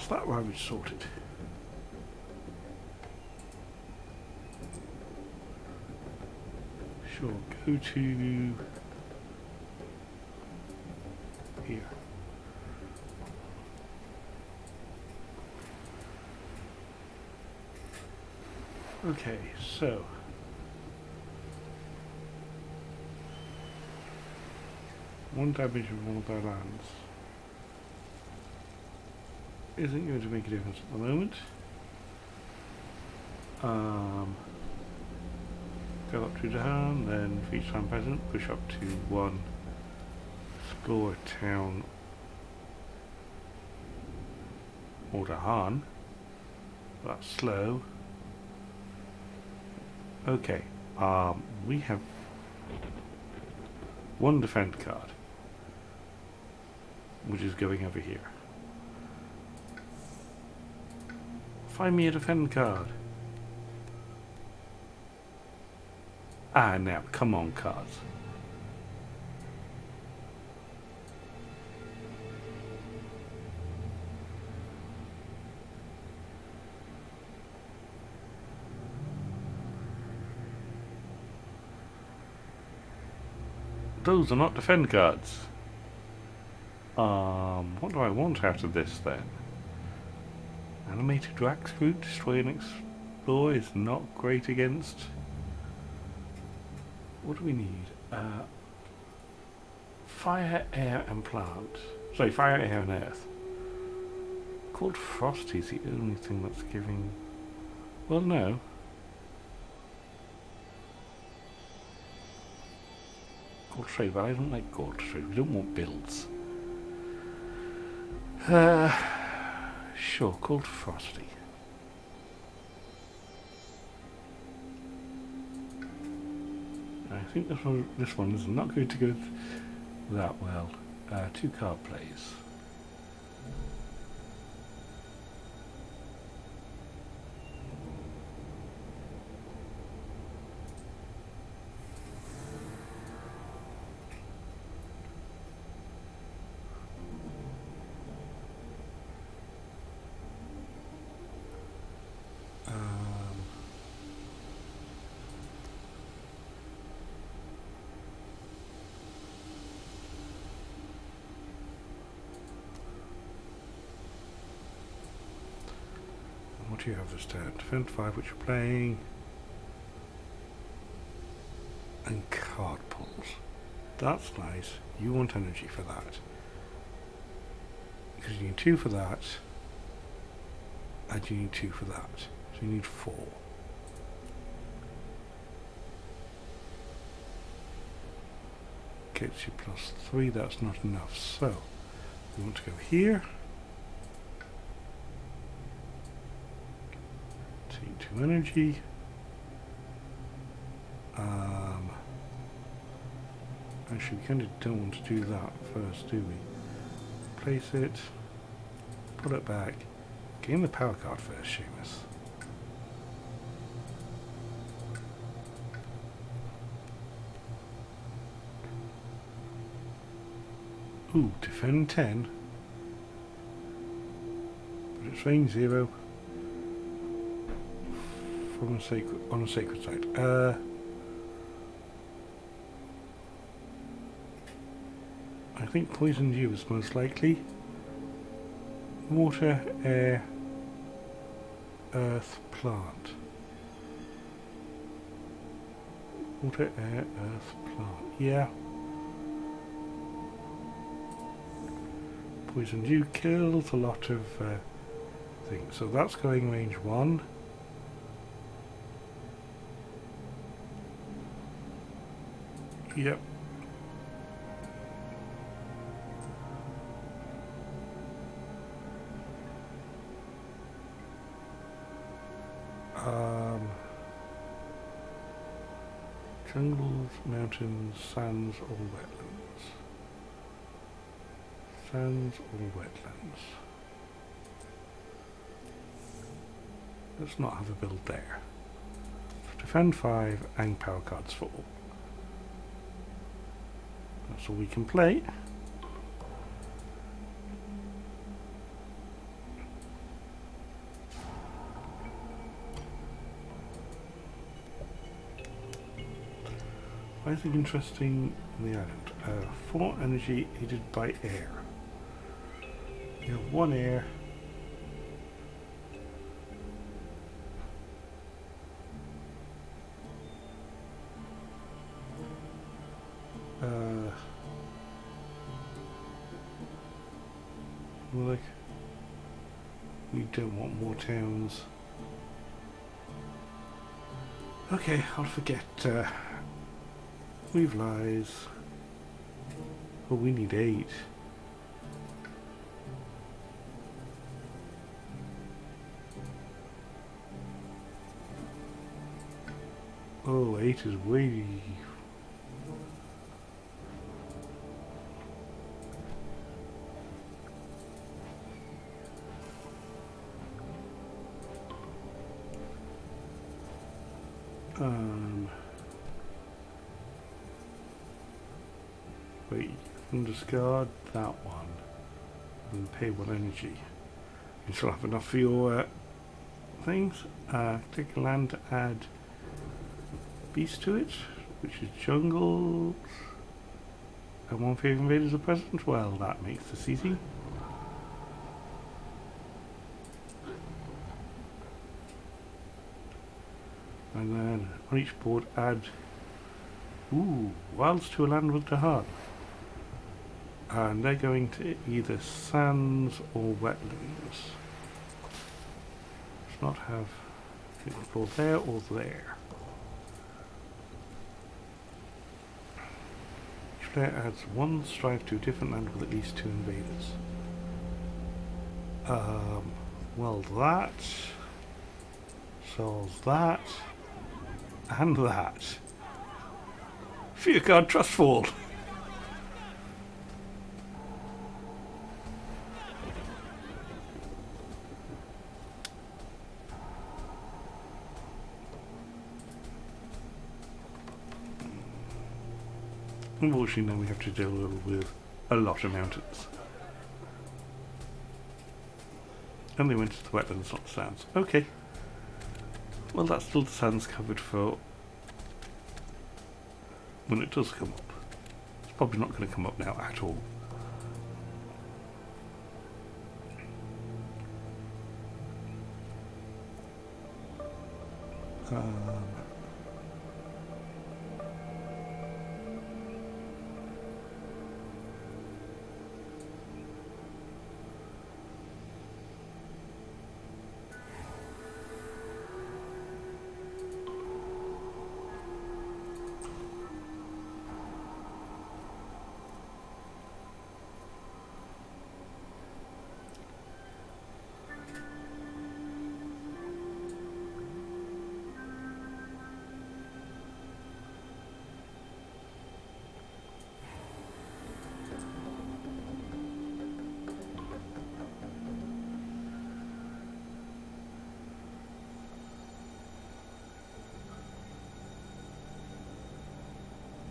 That ravage sorted. Sure, go to here. Okay, so one damage of one of their lands isn't going to make a difference at the moment. Go up to Dahan, then for each time present, push up to 1, explore town or Dahan. That's slow. Okay, we have 1 defend card, which is going over here. Find me a defend card. Ah, now, come on, cards. Those are not defend cards. What do I want out of this then? Animated Rax Root, destroy and explore is not great against. What do we need? Fire, air and plant. Sorry, fire, air and earth. Called Frosty is the only thing that's giving Well, no. Gold trade, but I don't like gold trade. We don't want builds. Sure, gold ferocity. I think this one is not going to go that well. 2 card plays. What do you have this turn? Defend 5, which you're playing. And card pulls. That's nice. You want energy for that. Because you need 2 for that. And you need 2 for that. So you need 4. Gets you +3, that's not enough. So, we want to go here. Take 2 energy. Actually, we kind of don't want to do that first, do we? Place it. Put it back. Gain the power card first, Seamus. Ooh, defend 10. But it's range 0. From a sacred, on a sacred site. I think poison dew is most likely. Water, air, earth, plant. Water, air, earth, plant. Yeah. Poison dew kills a lot of things. So that's going range 1. Yep. Jungles, mountains, sands, or wetlands. Sands or wetlands. Let's not have a build there. Defend 5 and power cards 4. That's all we can play. Why is it interesting in the island? 4 energy aided by air. You have 1 air. Look, we don't want more towns. Okay, I'll forget. We've lies. Oh, we need 8. Oh, 8 is way... Wait, you can discard that one and pay 1 energy. You still have enough for your things. Take a land to add beast to it, which is jungles. And 1 favor invaders are present. Well, that makes this easy. And then on each board add wilds to a land with the heart. And they're going to either sands or wetlands. Let's not have explore there or there. Each player adds one strive to a different land with at least 2 invaders. Well, that solves that and that. Fear card trust fall. Unfortunately, now we have to deal with a lot of mountains. And they went to the wetlands, not the sands. Okay. Well, that's still the sands covered for when it does come up. It's probably not going to come up now at all.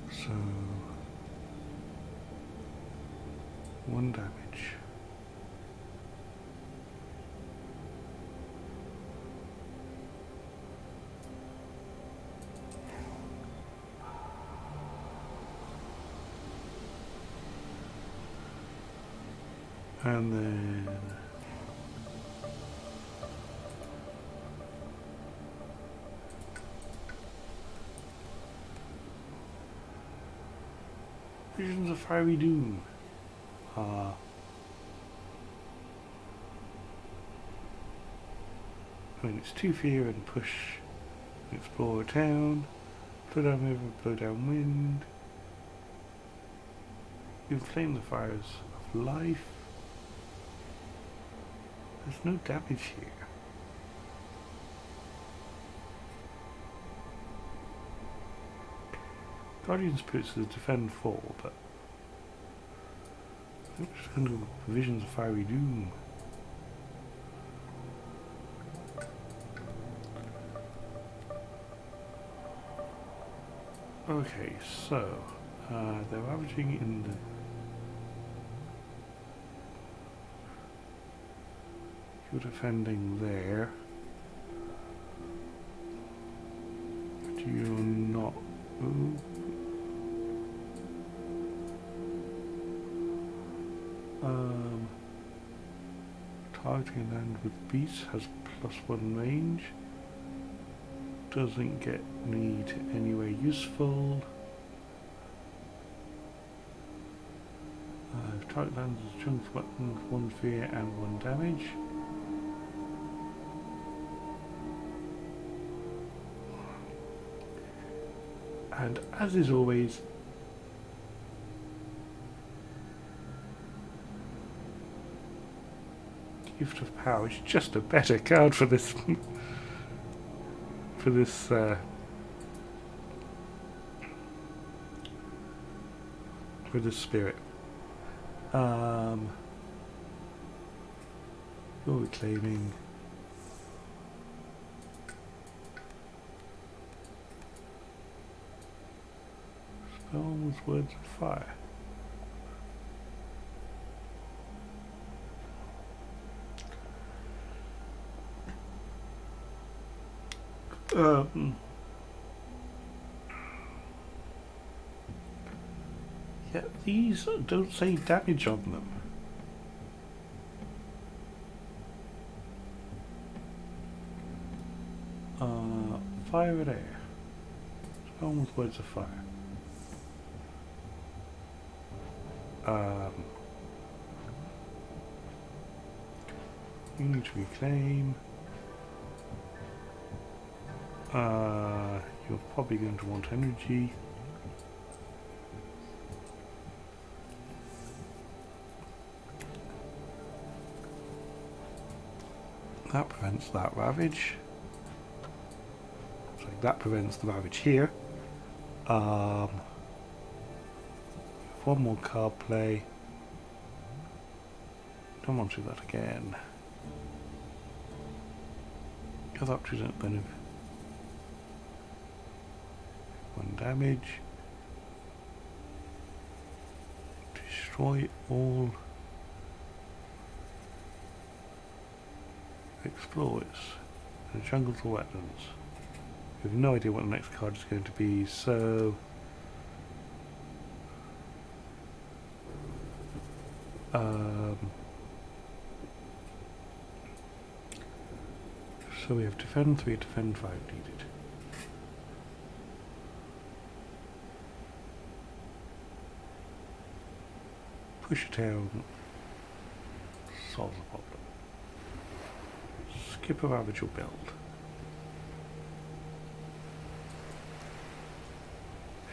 So 1 damage. And then Visions of Fiery Doom. I mean, it's 2 fear and push, explore a town, blow down river, blow down wind, inflame the fires of life. There's no damage here. Guardian Spirits is defend fall, but I'm just going to go with Visions of Fiery Doom. Okay, so they're ravaging in the you're defending there, but you're not. Ooh. Targeting land with beasts has +1 range. Doesn't get need anywhere useful. Target lands with chunks weapons, 1 fear and 1 damage. And as is always, Gift of Power is just a better card for this for this spirit. You're reclaiming. Spell with Words of Fire. Yeah, these don't say damage on them. Fire and air. Spell with Words of Fire. You need to reclaim. You're probably going to want energy. That prevents that ravage. So that prevents the ravage here. One more card play. Don't want to do that again. Because up to that benefit. 1 damage. Destroy all explorers and jungles or wetlands. We have no idea what the next card is going to be, so so we have defend 3, defend 5 needed. Push it down, solve the problem. Skip a ravage or build.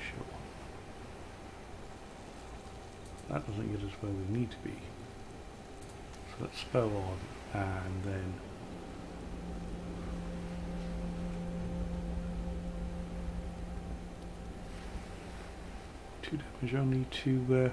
Sure. That doesn't get us where we need to be. So let's spell on and then damage only to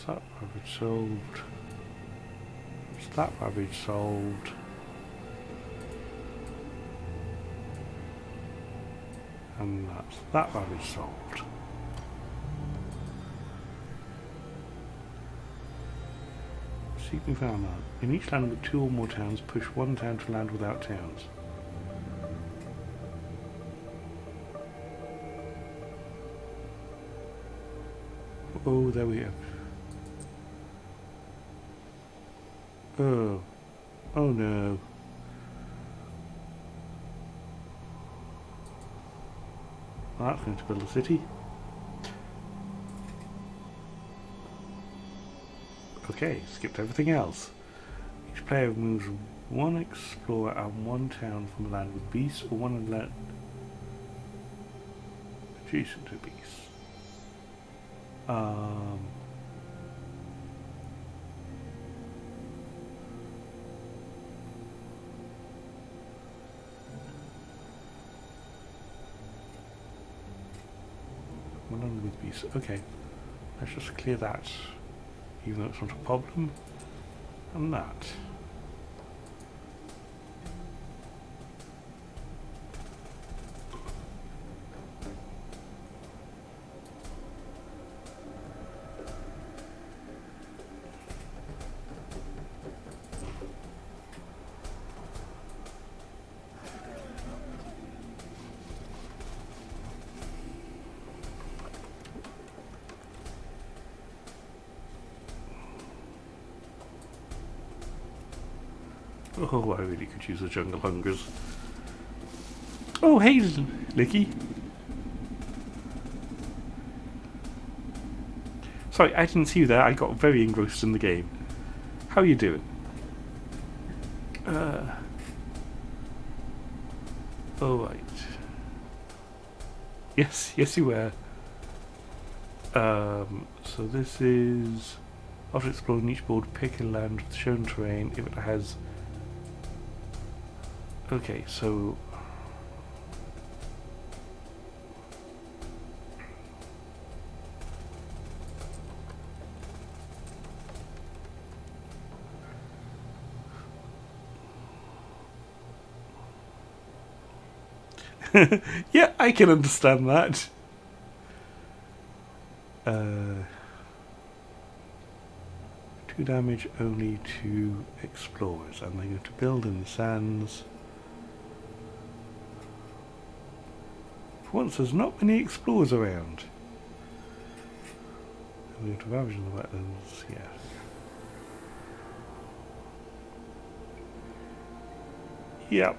that ravage solved. What's that ravage solved? And that's that ravage solved. Seek me found land. In each land with 2 or more towns, push 1 town to land without towns. Oh, there we have. Oh. Oh no. Well, that's going to build a city. Okay, skipped everything else. Each player moves 1 explorer and 1 town from a land with beasts or 1 land adjacent to beasts. One land with beasts. Okay, let's just clear that, even though it's not a problem. And that. Oh, I really could use the jungle hungers. Oh, hey, Licky. Sorry, I didn't see you there. I got very engrossed in the game. How are you doing? Oh, right. Yes, yes you were. So this is... After exploring each board, pick a land with shown terrain if it has... Okay, so... yeah, I can understand that. 2 damage only to explorers, and they're going to build in the sands. For once, there's not many explorers around. They're going to ravage in the wetlands, yeah. Yep.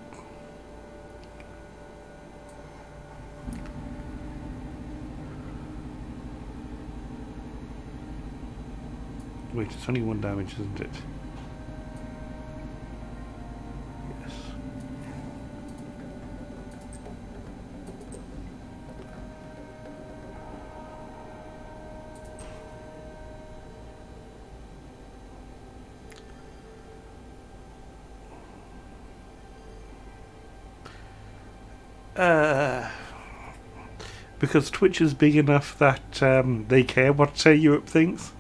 Wait, it's only 1 damage, isn't it? Yes. Because Twitch is big enough that they care what Europe thinks.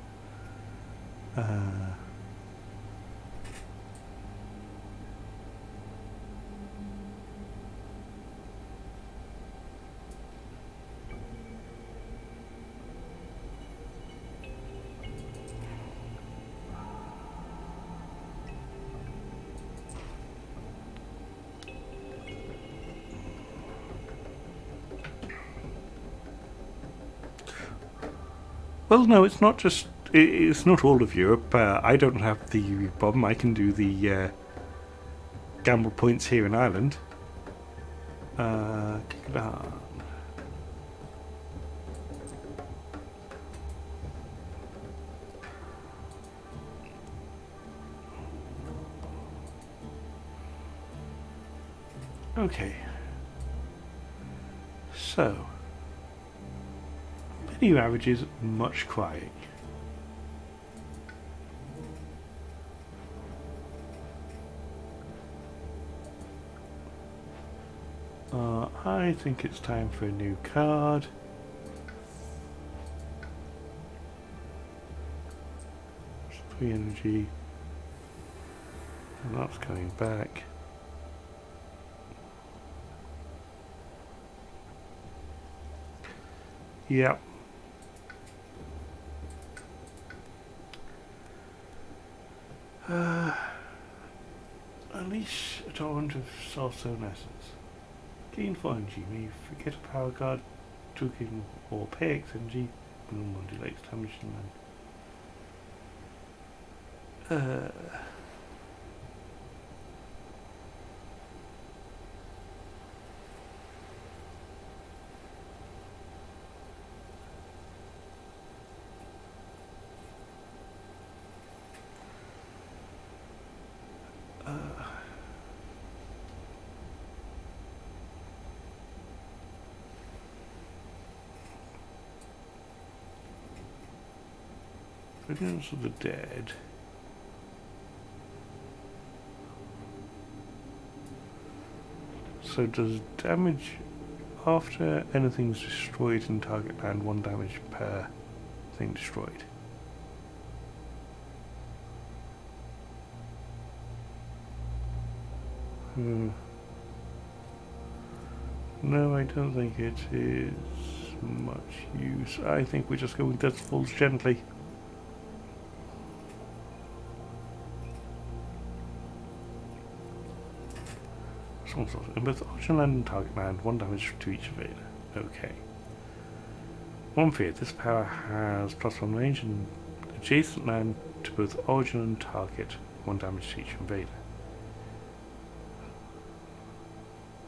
Well, no, it's not just. It's not all of Europe. I don't have the problem. I can do the gamble points here in Ireland. Kick it on. Okay. So. Video averages much crying. I think it's time for a new card. It's 3 energy. And that's coming back. Yep. Unleash a torrent of soulstone essence. Gain 4 energy. May you forget a power card, token, or pay X energy. Bloom modulates damage and then. Vigilance of the Dead. So does damage after anything's destroyed in target land, 1 damage per thing destroyed. No, I don't think it is much use. I think we just go with Death Falls gently. In both origin land and target land, 1 damage to each invader. Okay. 1 fear. This power has +1 range and adjacent land to both origin and target, 1 damage to each invader.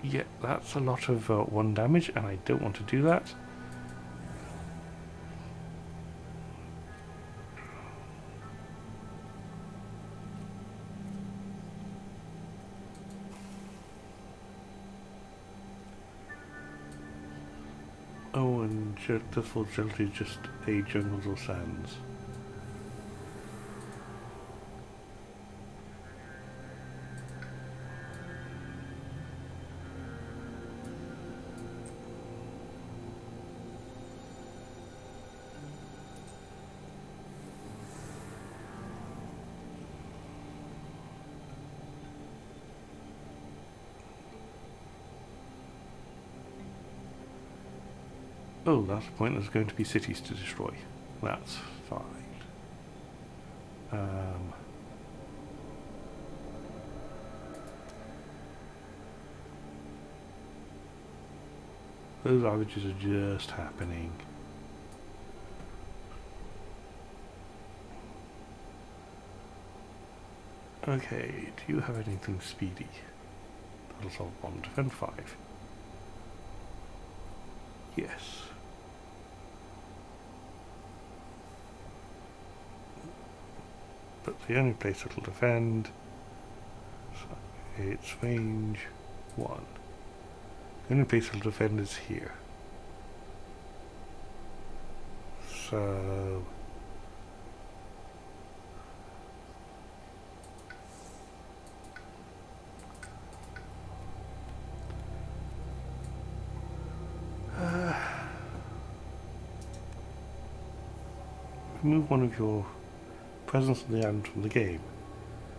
Yeah, that's a lot of 1 damage, and I don't want to do that. Oh, and the full agility is just a jungles or sands. Oh, that's the point. There's going to be cities to destroy. That's fine. Those averages are just happening. Okay, do you have anything speedy? battle solve 1, defend 5. Yes. But the only place it'll defend, so its range 1. The only place it'll defend is here. So remove one of your presence on the island from the game.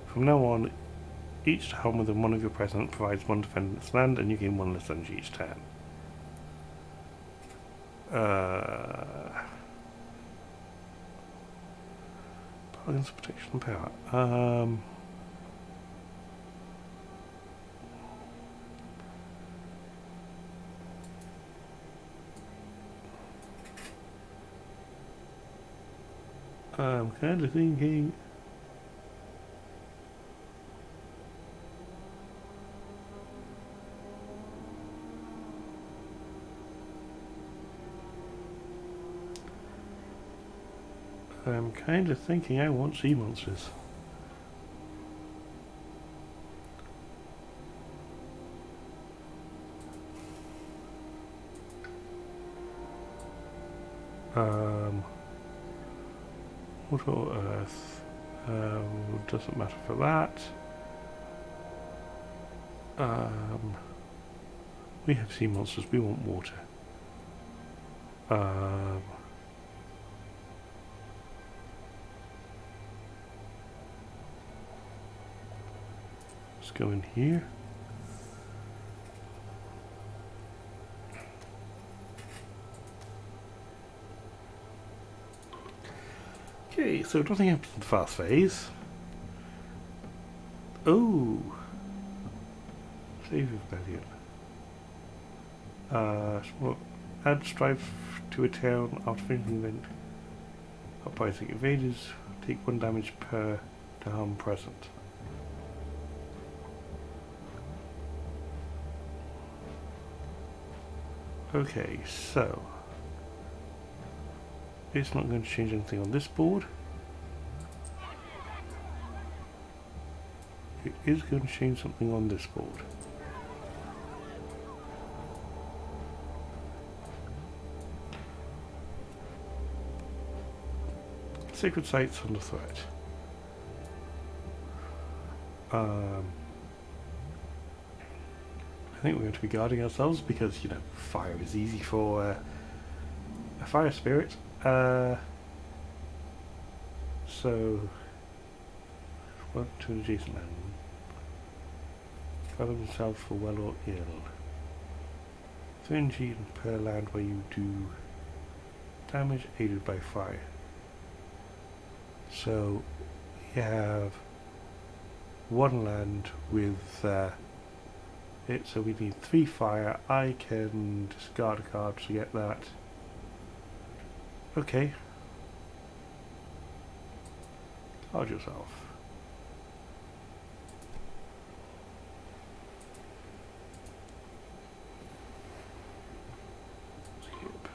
From now on, each town within one of your presence provides one defendant's land, and you gain 1 less energy each turn. Bargains, protection, and power. I'm kind of thinking. I want sea monsters. Water, earth. Doesn't matter for that. We have sea monsters. We want water. Let's go in here. Okay, so nothing happens in the fast phase. Oh! Save rebellion. Add strife to a town after finishing the event. Uprising invaders take 1 damage per town present. Okay, so it's not going to change anything on this board. It is going to change something on this board. Sacred sites under threat. I think we're going to be guarding ourselves because, you know, fire is easy for a fire spirit. So, work to an adjacent land. Guard themselves for well or ill. 3 energy per land where you do damage aided by fire. So, we have 1 land with it, so we need 3 fire. I can discard a card to get that. Okay. Guard yourself. Skip.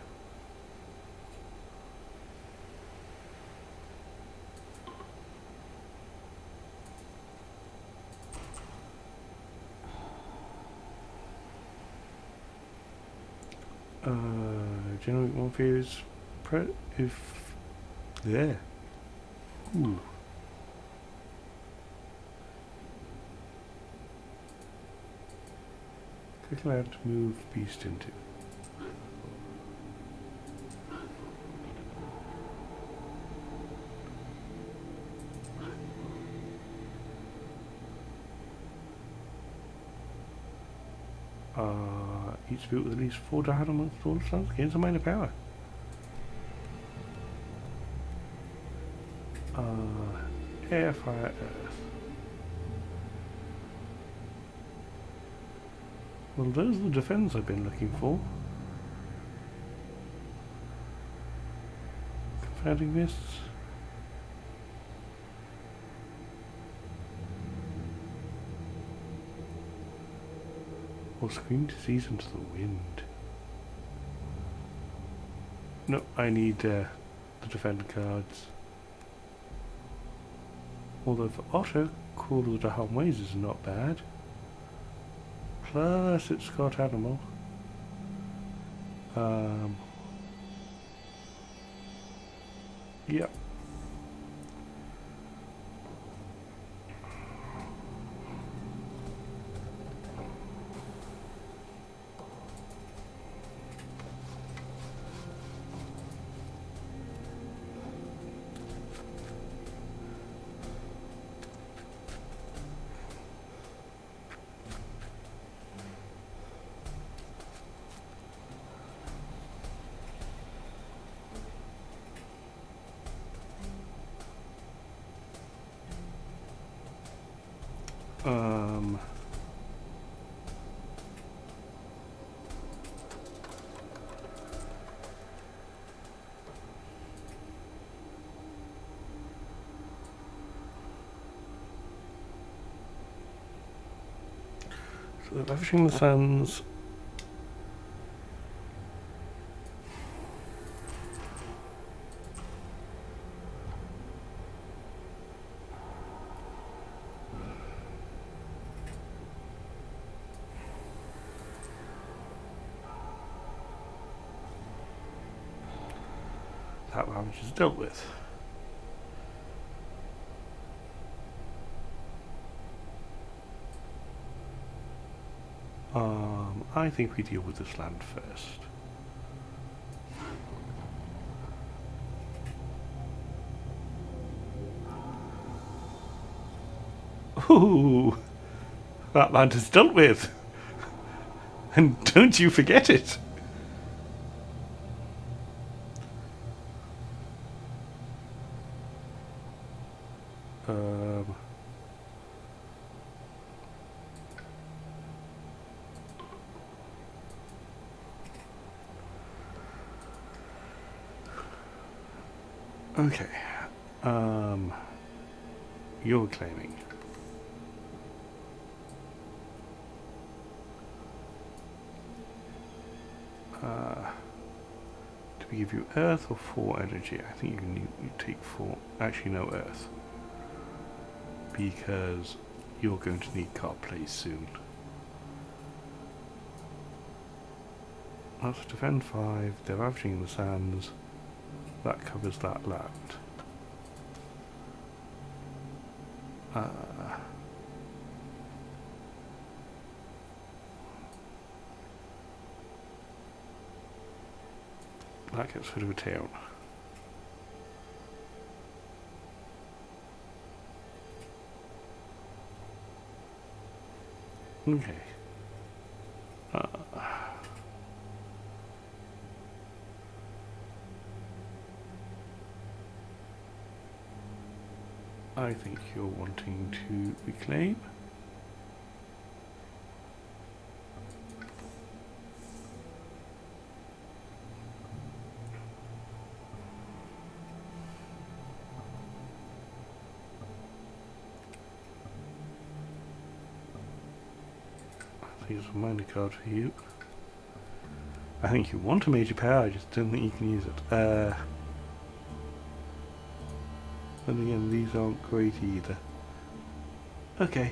Generate 1 fears if there. Ooh. Click land to move beast into. Each spirit with at least 4 died amongst all sons gains a minor power. Air, fire, earth. Well, those are the defense I've been looking for. Confounding mists. Or scream disease into the wind. No, I need the defend cards. Although for Otter, Cooler to Home Ways is not bad. Plus it's got animal. Yep. So Ravishing the Sands. That damage is dealt with. I think we deal with this land first. Ooh, that land is dealt with. And don't you forget it. Okay. You're claiming. Do we give you earth or 4 energy? I think you take 4. Actually, no earth. Because you're going to need card plays soon. That's defend 5. They're ravaging the sands. That covers that land. That gets rid of a town. Okay. I think you're wanting to reclaim. I think it's a minor card for you. I think you want a major power, I just don't think you can use it. And again, these aren't great either. Okay.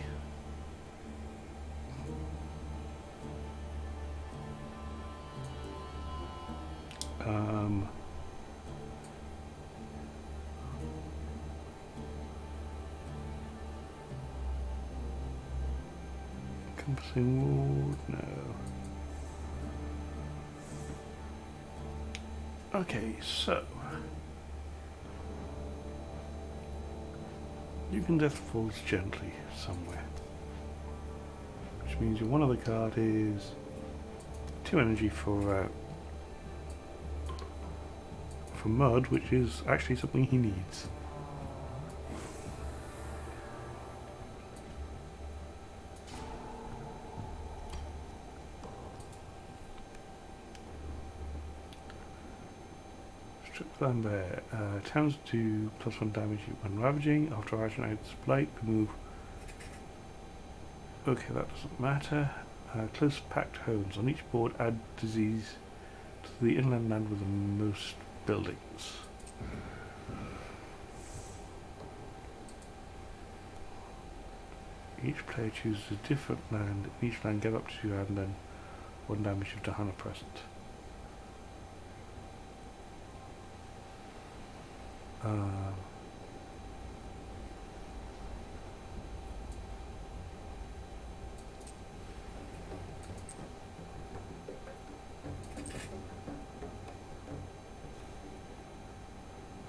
Encompassing ward? No. Okay, so you can death falls gently somewhere, which means your one other card is 2 energy for mud, which is actually something he needs. Strip them there. Towns do +1 damage when ravaging. After ravaging out blight, remove. Okay, that doesn't matter. Close packed homes. On each board add disease to the inland land with the most buildings. Each player chooses a different land. In each land get up to 2 and then 1 damage if Dahana present.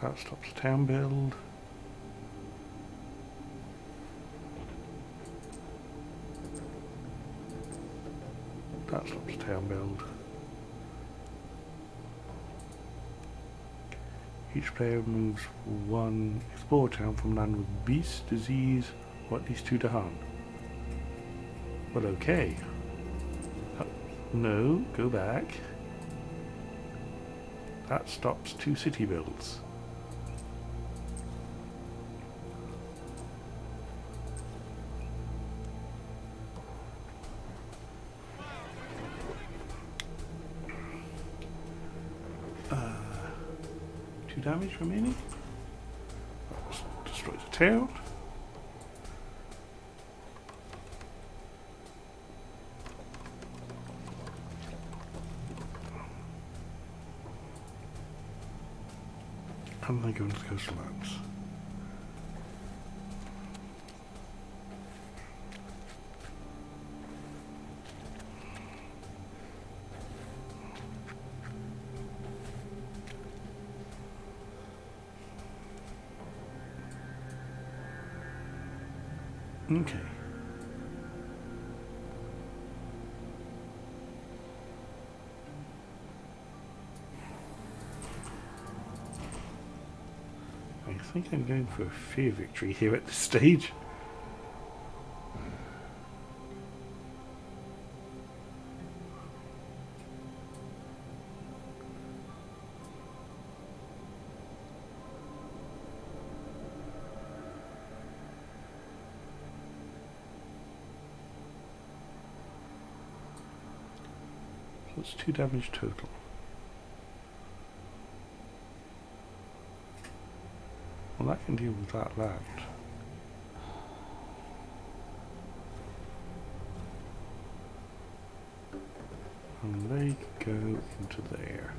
That stops the town build. That stops the town build. Each player moves 1 explore town from land with beast, disease, or at least 2 Dahan. Well, okay. No, go back. That stops 2 city builds. Damage remaining. Destroys the town. And then go into the coastal lands. Okay. I think I'm going for a fear victory here at this stage. That's 2 damage total. Well, that can deal with that land. And they go into there.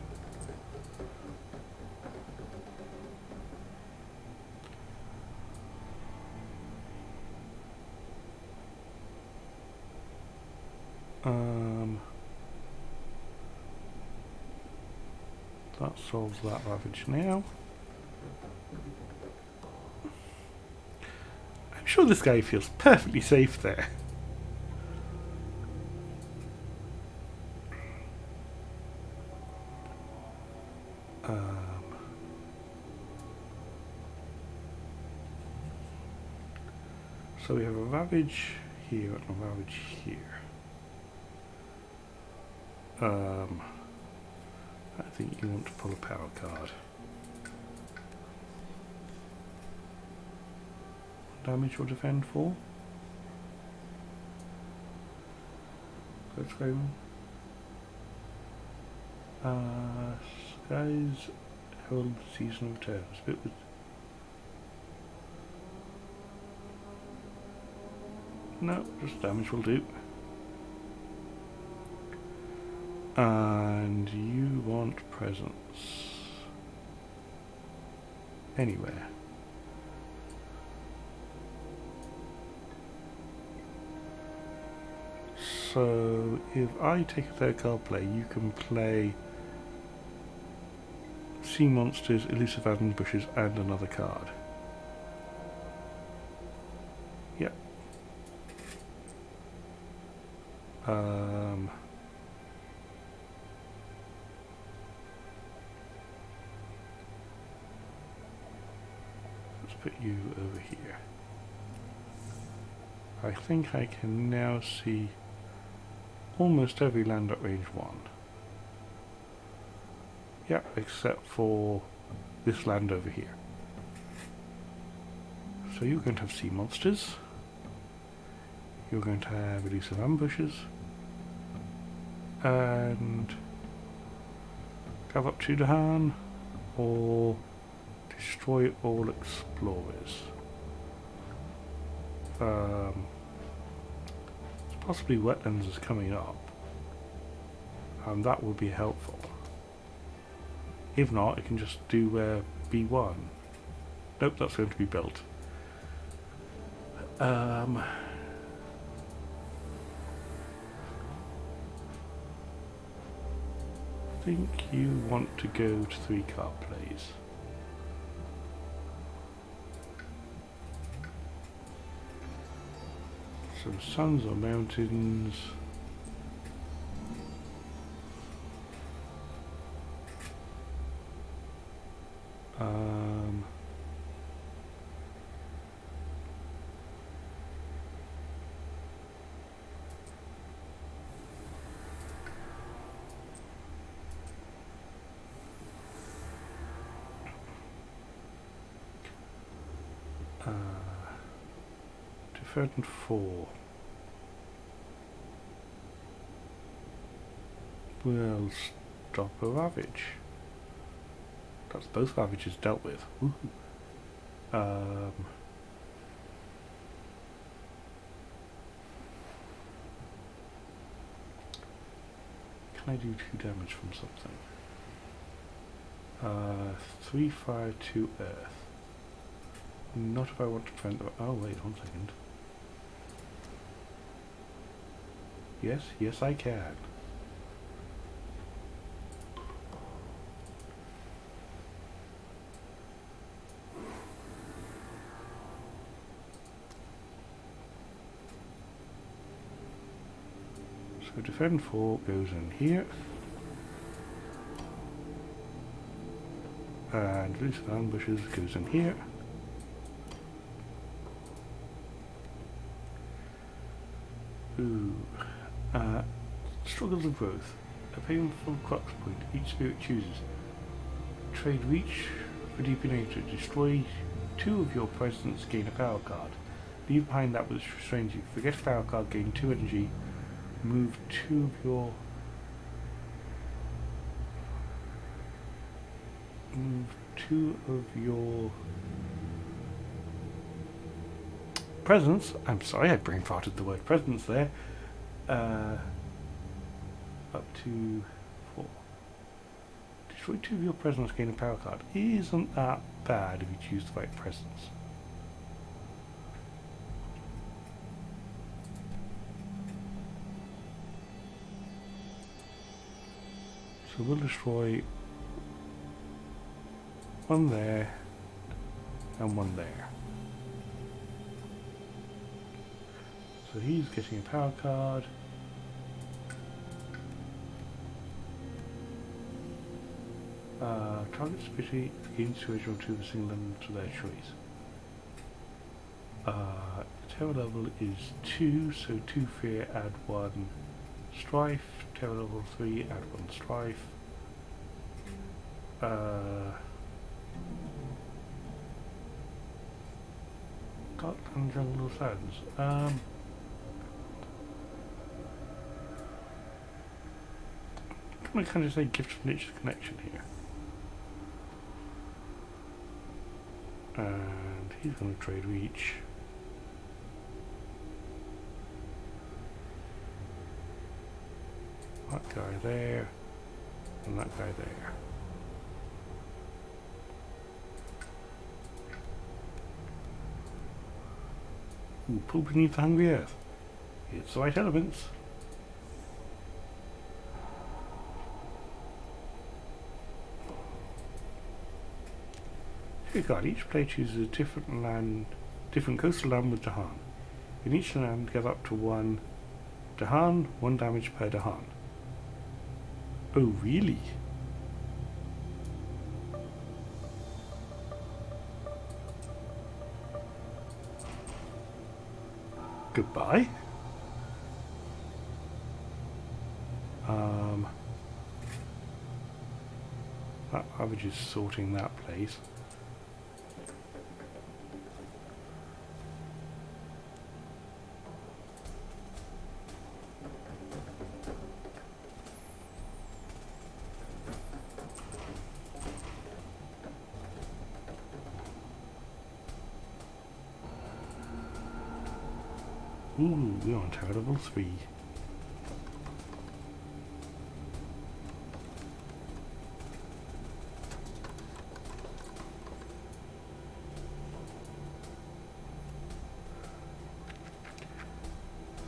That solves that ravage now. I'm sure this guy feels perfectly safe there. So we have a ravage here and a ravage here. I think you want to pull a power card. Damage or defend for? Let's go. Skies hold season of returns. Bit with no, just damage will do. And you want presence anywhere. So if I take a 3rd card play, you can play Sea Monsters, Elusive Ambushes, and another card. Yep. Let's put you over here. I think I can now see almost every land at range 1. Yep, except for this land over here. So you're going to have sea monsters. You're going to have elusive ambushes. and travel up to Dahan, or destroy all explorers. Possibly wetlands is coming up, and that would be helpful. If not, I can just do B1. Nope, that's going to be built. I think you want to go to 3-car plays. So suns or mountains. Third and 4. We'll stop a ravage. That's both ravages dealt with. Can I do 2 damage from something? 3 fire, 2 earth. Not if I want to prevent the... Oh wait, 1 second. Yes I can. So defend 4 goes in here. And loose ambushes goes in here. Ooh. Struggles of growth. A painful crux point each spirit chooses. Trade reach for deeper nature. Destroy 2 of your presence, gain a power card. Leave behind that which restrains you. Forget a power card, gain 2 energy. Move 2 of your... Move 2 of your... presence. I'm sorry, I brain farted the word presence there. Up to 4. Destroy 2 of your presence, gain a power card. Isn't that bad if you choose the right presence? So we'll destroy 1 there and 1 there. So he's getting a power card. Target species gains 2 original to a single element to their choice. Terror level is 2, so 2 fear, add 1 strife. Terror level 3, add 1 strife. Dark and jungle sounds. I'm gonna kind of say gift of nature's connection here. And he's going to trade reach. That guy there, and that guy there. Ooh, pull beneath the hungry earth. It's the right elements. God, each player chooses a different coastal land with Dahan. In each land, get up to 1 Dahan, 1 damage per Dahan. Oh, really? Goodbye. That average is sorting that place. Ooh, we're on tower level 3.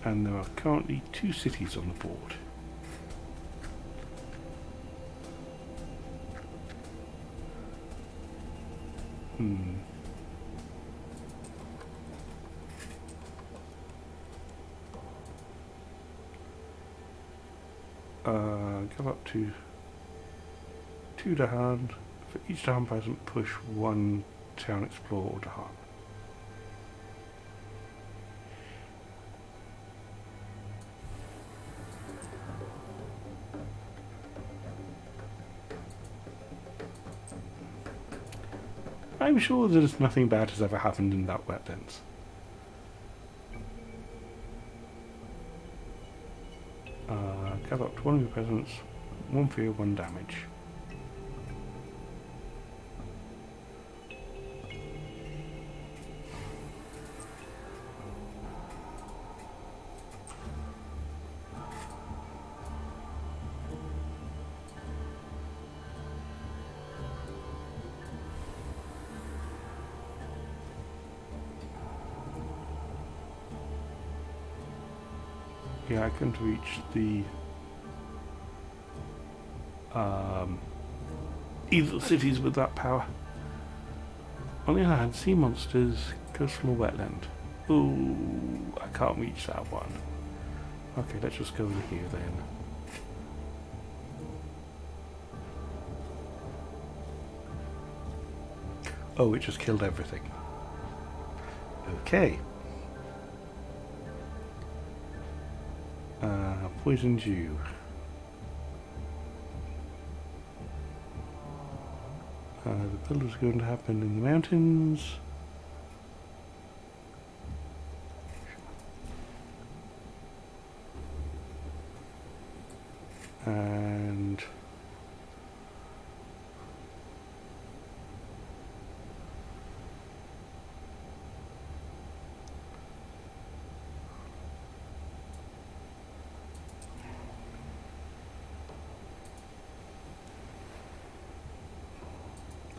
And there are currently 2 cities on the board. Go up to 2 Dahan. For each Dahan present, push 1 town explorer or Dahan. I'm sure that nothing bad has ever happened in that wetlands. Gather up to 1 of your presents, 1 fear, 1 damage. Yeah, I couldn't reach the either cities with that power. On the other hand, sea monsters, coastal wetland. Ooh, I can't reach that one. Okay, let's just go over here then. Oh, it just killed everything. Okay. Poisoned you. The build is going to happen in the mountains. And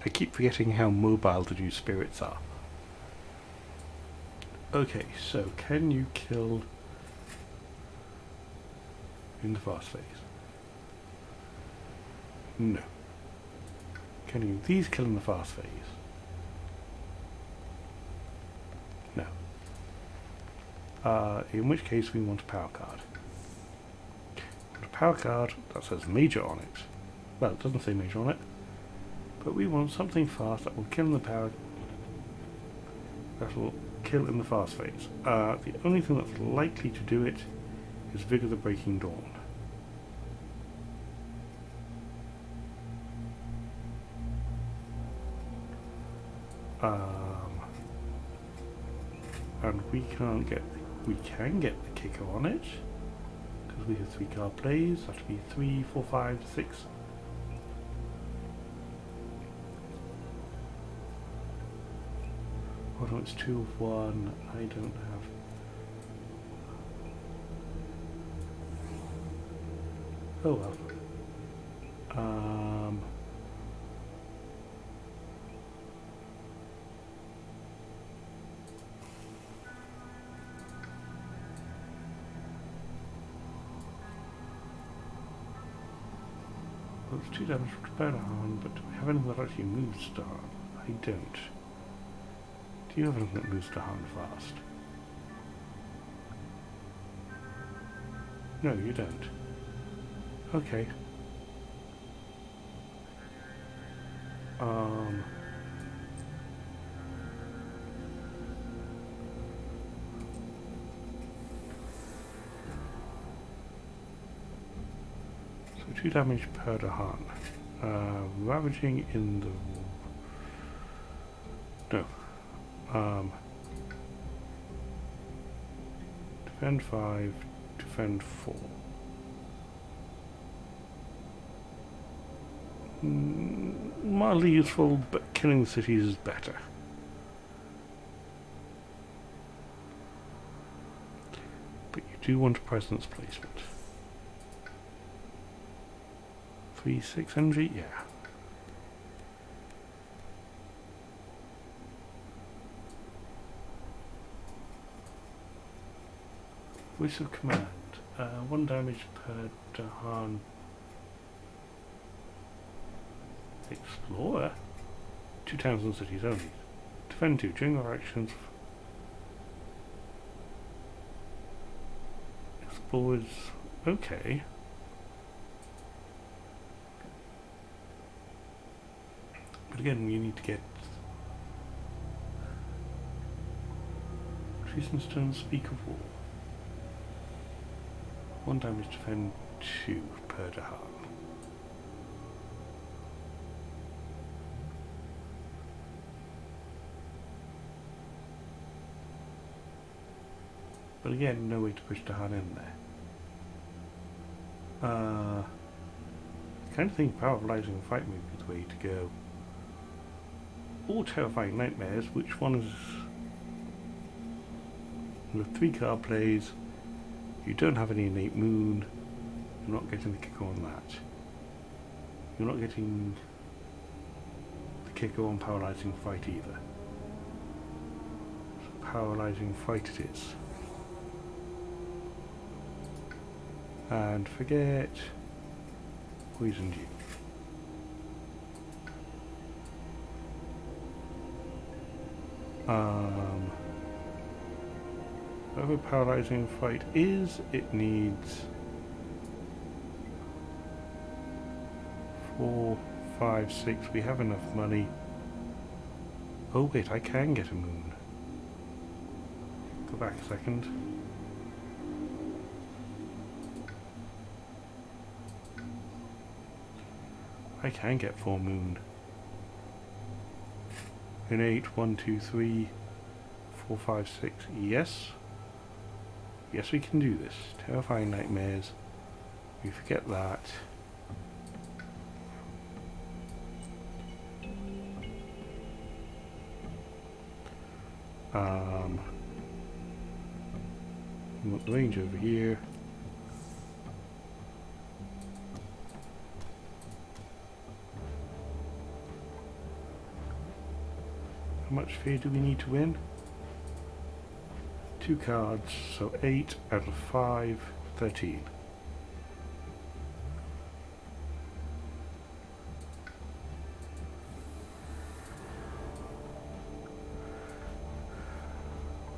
I keep forgetting how mobile the new spirits are. Okay, so can you kill in the fast phase? No. Can you these kill in the fast phase? No. In which case we want a power card. A power card that says major on it. Well, it doesn't say major on it. But we want something fast that will kill in the power. That will kill in the fast phase. The only thing that's likely to do it is Vigor the Breaking Dawn. And we can't get. We can get the kicker on it because we have 3 card plays. That'll be 3, 4, 5, 6. Oh no, it's 2 of 1. I don't have. Oh well. Well, it's 2 damage to Bernard, but do we have anything that actually moves Star? I don't. Do you have anything that moves Dahan fast? No, you don't. Okay. So 2 damage per Dahan. Ravaging in the... No. Defend 5, defend 4. Mildly useful, but killing the cities is better. do want a presence placement. 3-6 energy, yeah. Voice of command. 1 damage per Dahan. Explorer? 2 towns and cities only. Defend 2 during our actions. Explorers. Okay. But again, we need to get Trees and Stones speak of war. 1 damage defend 2 per Dahan. But again, no way to push Dahan in there. I kind of think paralyzing fight may be the way to go. Or terrifying nightmares, which one is with 3 card plays. You don't have any innate moon. You're not getting the kicker on that. You're not getting the kicker on paralyzing fight either. So paralyzing fight it is. And forget poisoned you. Whatever paralyzing fight is, it needs 4, 5, 6. We have enough money. Oh wait, I can get a moon. Go back a second. I can get 4 moon. In 8, 1, 2, 3, 4, 5, 6. Yes. Yes, we can do this. Terrifying nightmares. We forget that. We want the range over here. How much fear do we need to win? 2 cards, so 8 out of 5, 13.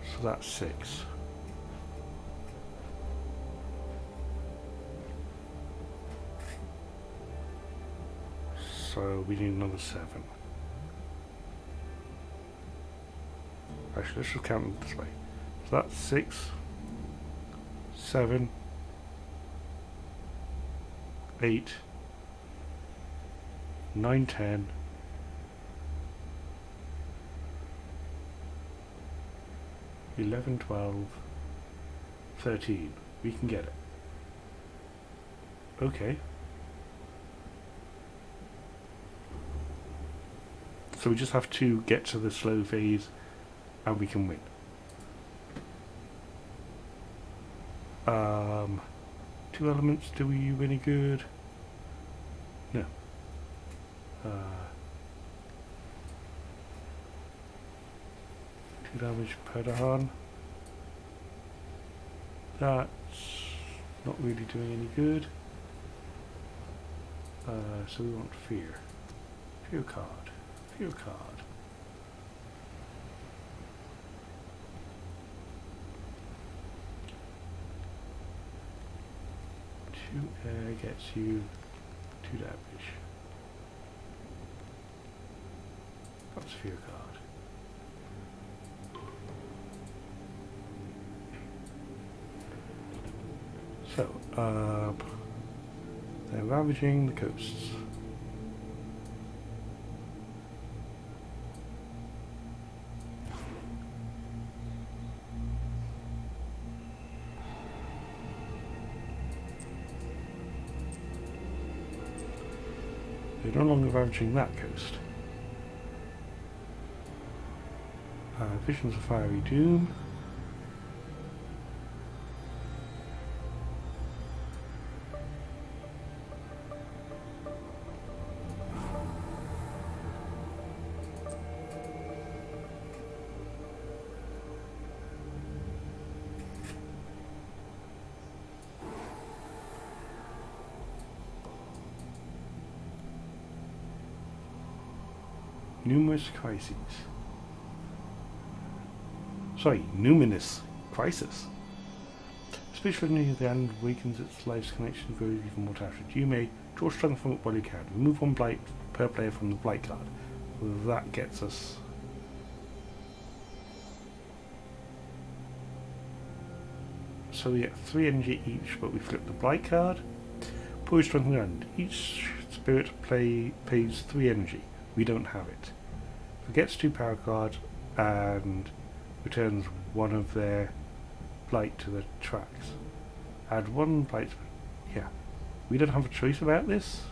So that's 6. So we need another 7. Actually, let's just count it this way. So that's 6, 7, 8, 9, 10, 11, 12, 13. We can get it. Okay. So we just have to get to the slow phase and we can win. 2 elements, do we you any good? No. 2 damage per Dahan. That's not really doing any good. So we want fear. Fear card. Fear card. Air gets you 2 damage. That's fear card. So, they're ravaging the coasts. They're no longer ravaging that coast. Visions of Fiery Doom. Numerous crises. Sorry, numinous crisis. Spiritual energy of the hand weakens its life's connection, grows even more attached. You may draw strength from it while you can. Remove one blight per player from the blight card. That gets us. So we get 3 energy each, but we flip the blight card. Pour your strength in the hand. Each spirit pays 3 energy. We don't have it. Forgets 2 power cards and returns one of their blight to the tracks. Add 1 blight. Yeah. We don't have a choice about this.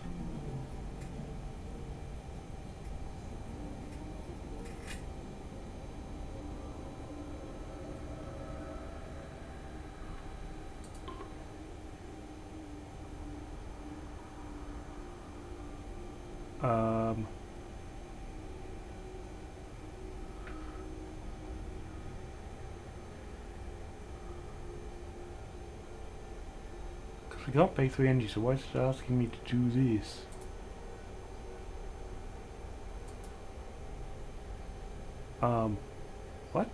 I can't pay 3 energy, so why is it asking me to do this? What?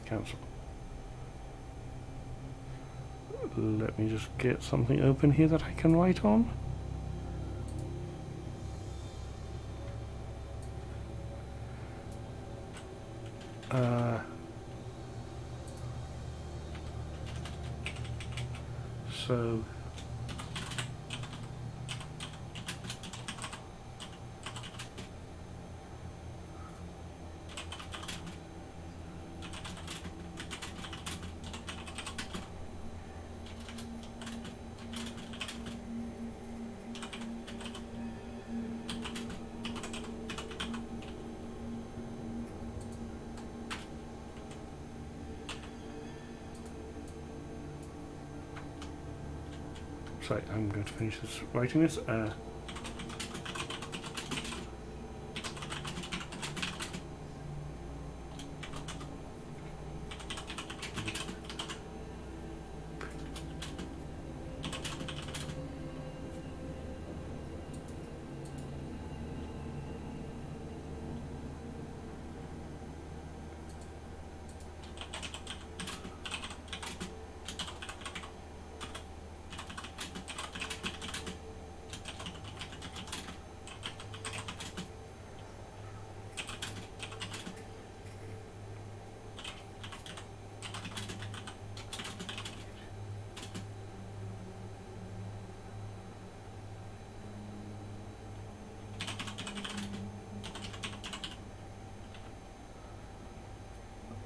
Cancel. Let me just get something open here that I can write on. So sorry, I'm going to finish this writing this.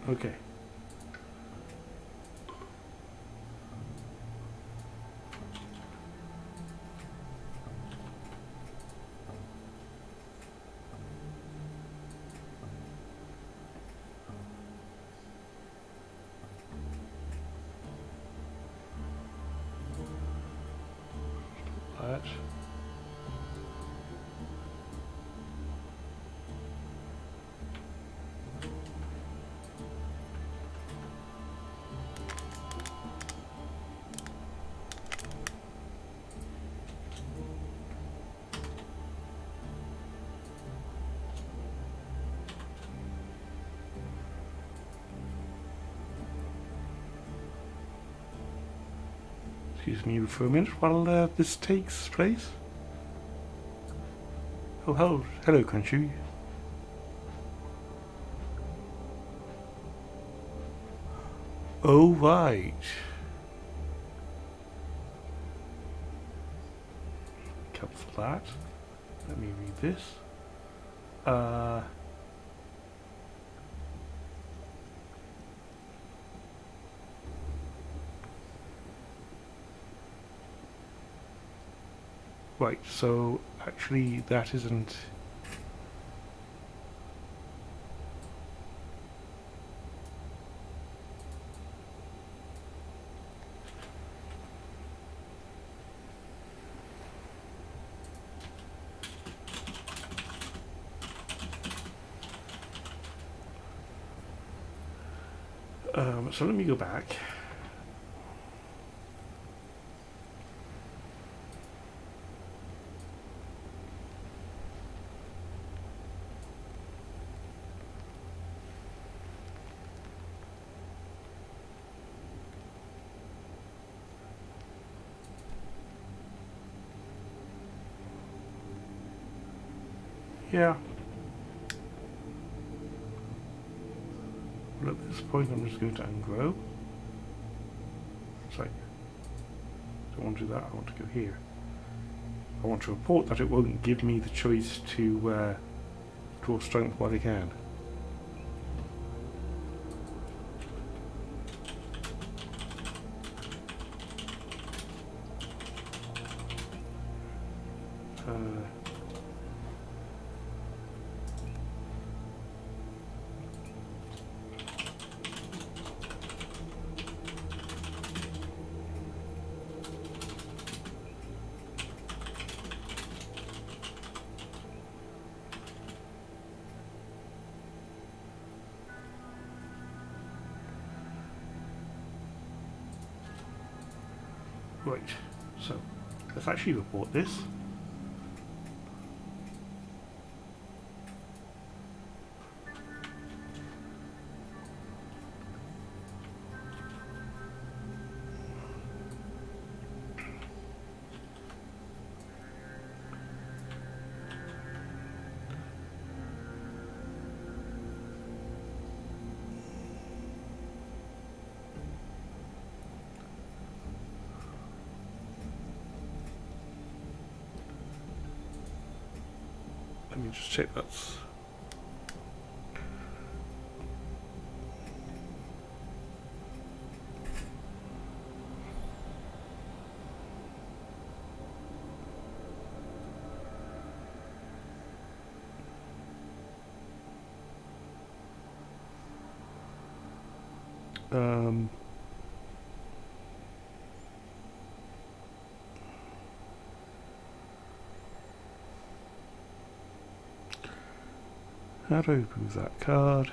Okay. That. Excuse me for a minute while this takes place. Oh, hello, country. Oh, right. Cancel that. Let me read this. Right, so actually that isn't... So let me go back. Yeah. Well, at this point I'm just going to ungrow. Sorry. Don't want to do that, I want to go here. I want to report that it won't give me the choice to draw strength while I can. Right, so let's actually report this. Let me just check that's... how do I remove that card?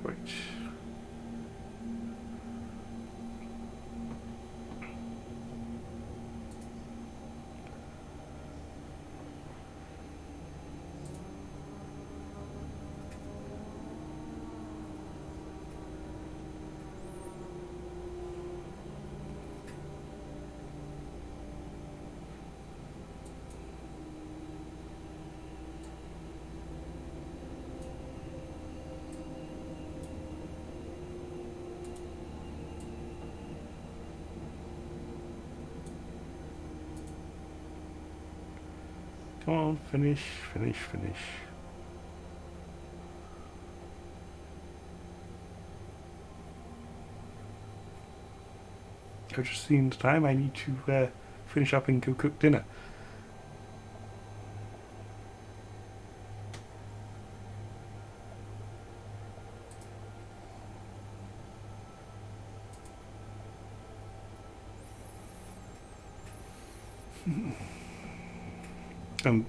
Right. Come on, finish, finish, finish. I've just seen the time, I need to finish up and go cook dinner. And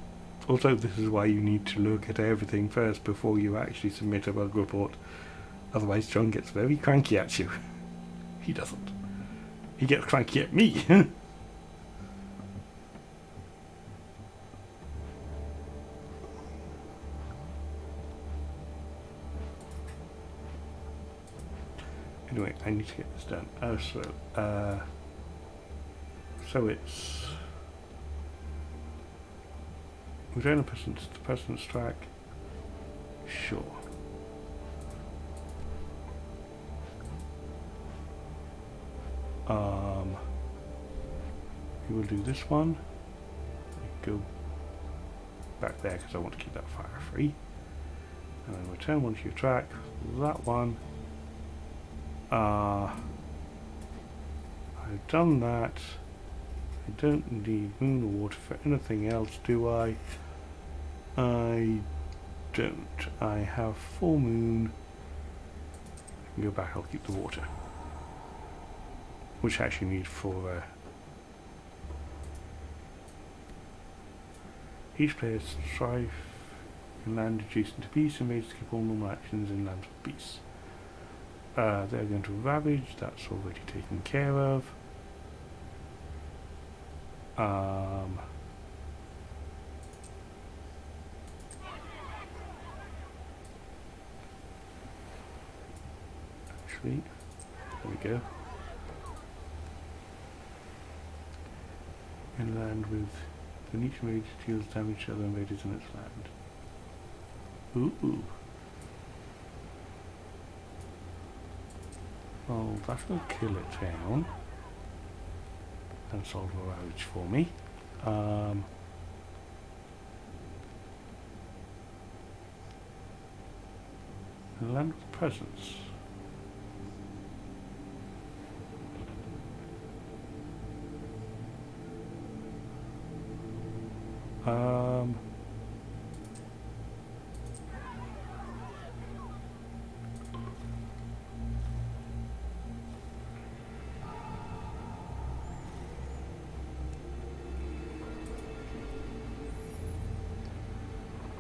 also this is why you need to look at everything first before you actually submit a bug report. Otherwise John gets very cranky at you. He doesn't. He gets cranky at me. Anyway, I need to get this done. Oh, so it's return a person's track. Sure. We will do this one. Go back there because I want to keep that fire free. And then return one to your track. That one. I've done that. I don't need moon or water for anything else, do I? I don't. I have full moon. I can go back, I'll keep the water. Which I actually need for each player strive in land adjacent to beasts and ways to keep all normal actions in lands with beasts. They're going to ravage, that's already taken care of. Actually, there we go. Inland with when each invade deals damage to other invaders in its land. Ooh. Well, that will kill it down and solve a ravage for me. Land with presence.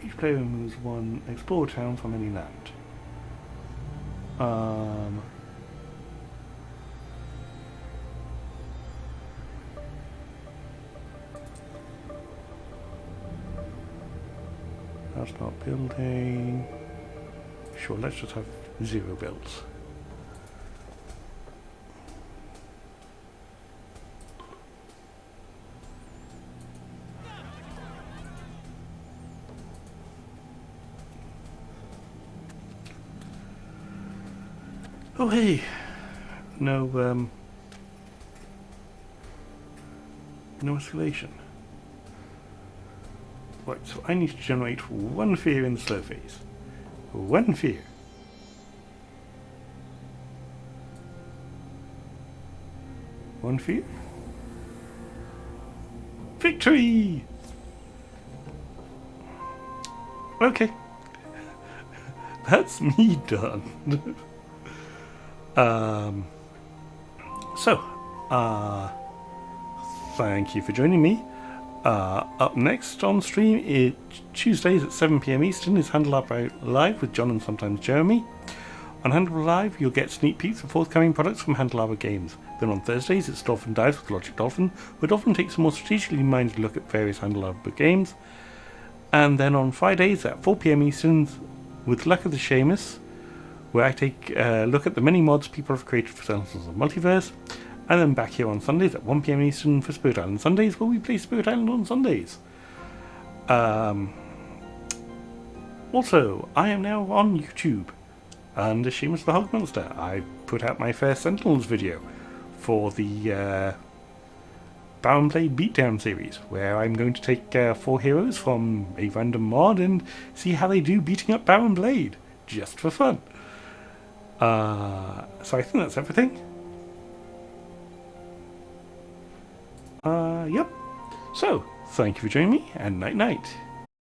Each player removes one explore town from any land. That's not building. Sure, let's just have 0 builds. Oh hey, no escalation. Right, so I need to generate 1 fear in the slow phase. 1 fear. One fear. Victory! Okay. That's me done. Thank you for joining me. Up next on stream, Tuesdays at 7 PM Eastern, is Handle Up Live with John and sometimes Jeremy. On Handle Live, you'll get sneak peeks of forthcoming products from Handle Up Games. Then on Thursdays, it's Dolphin Dives with Logic Dolphin, where Dolphin takes a more strategically minded look at various Handle Up games. And then on Fridays at 4 PM Eastern, with Luck of the Seamus, where I take a look at the many mods people have created for Sentinels of the Multiverse. And then back here on Sundays at 1 PM Eastern for Spirit Island Sundays, where we play Spirit Island on Sundays. Also, I am now on YouTube under SeamusTheHugMonster. I put out my first Sentinels video for the Baron Blade Beatdown series, where I'm going to take 4 heroes from a random mod and see how they do beating up Baron Blade, just for fun. So I think that's everything. Yep. So, thank you for joining me, and night night.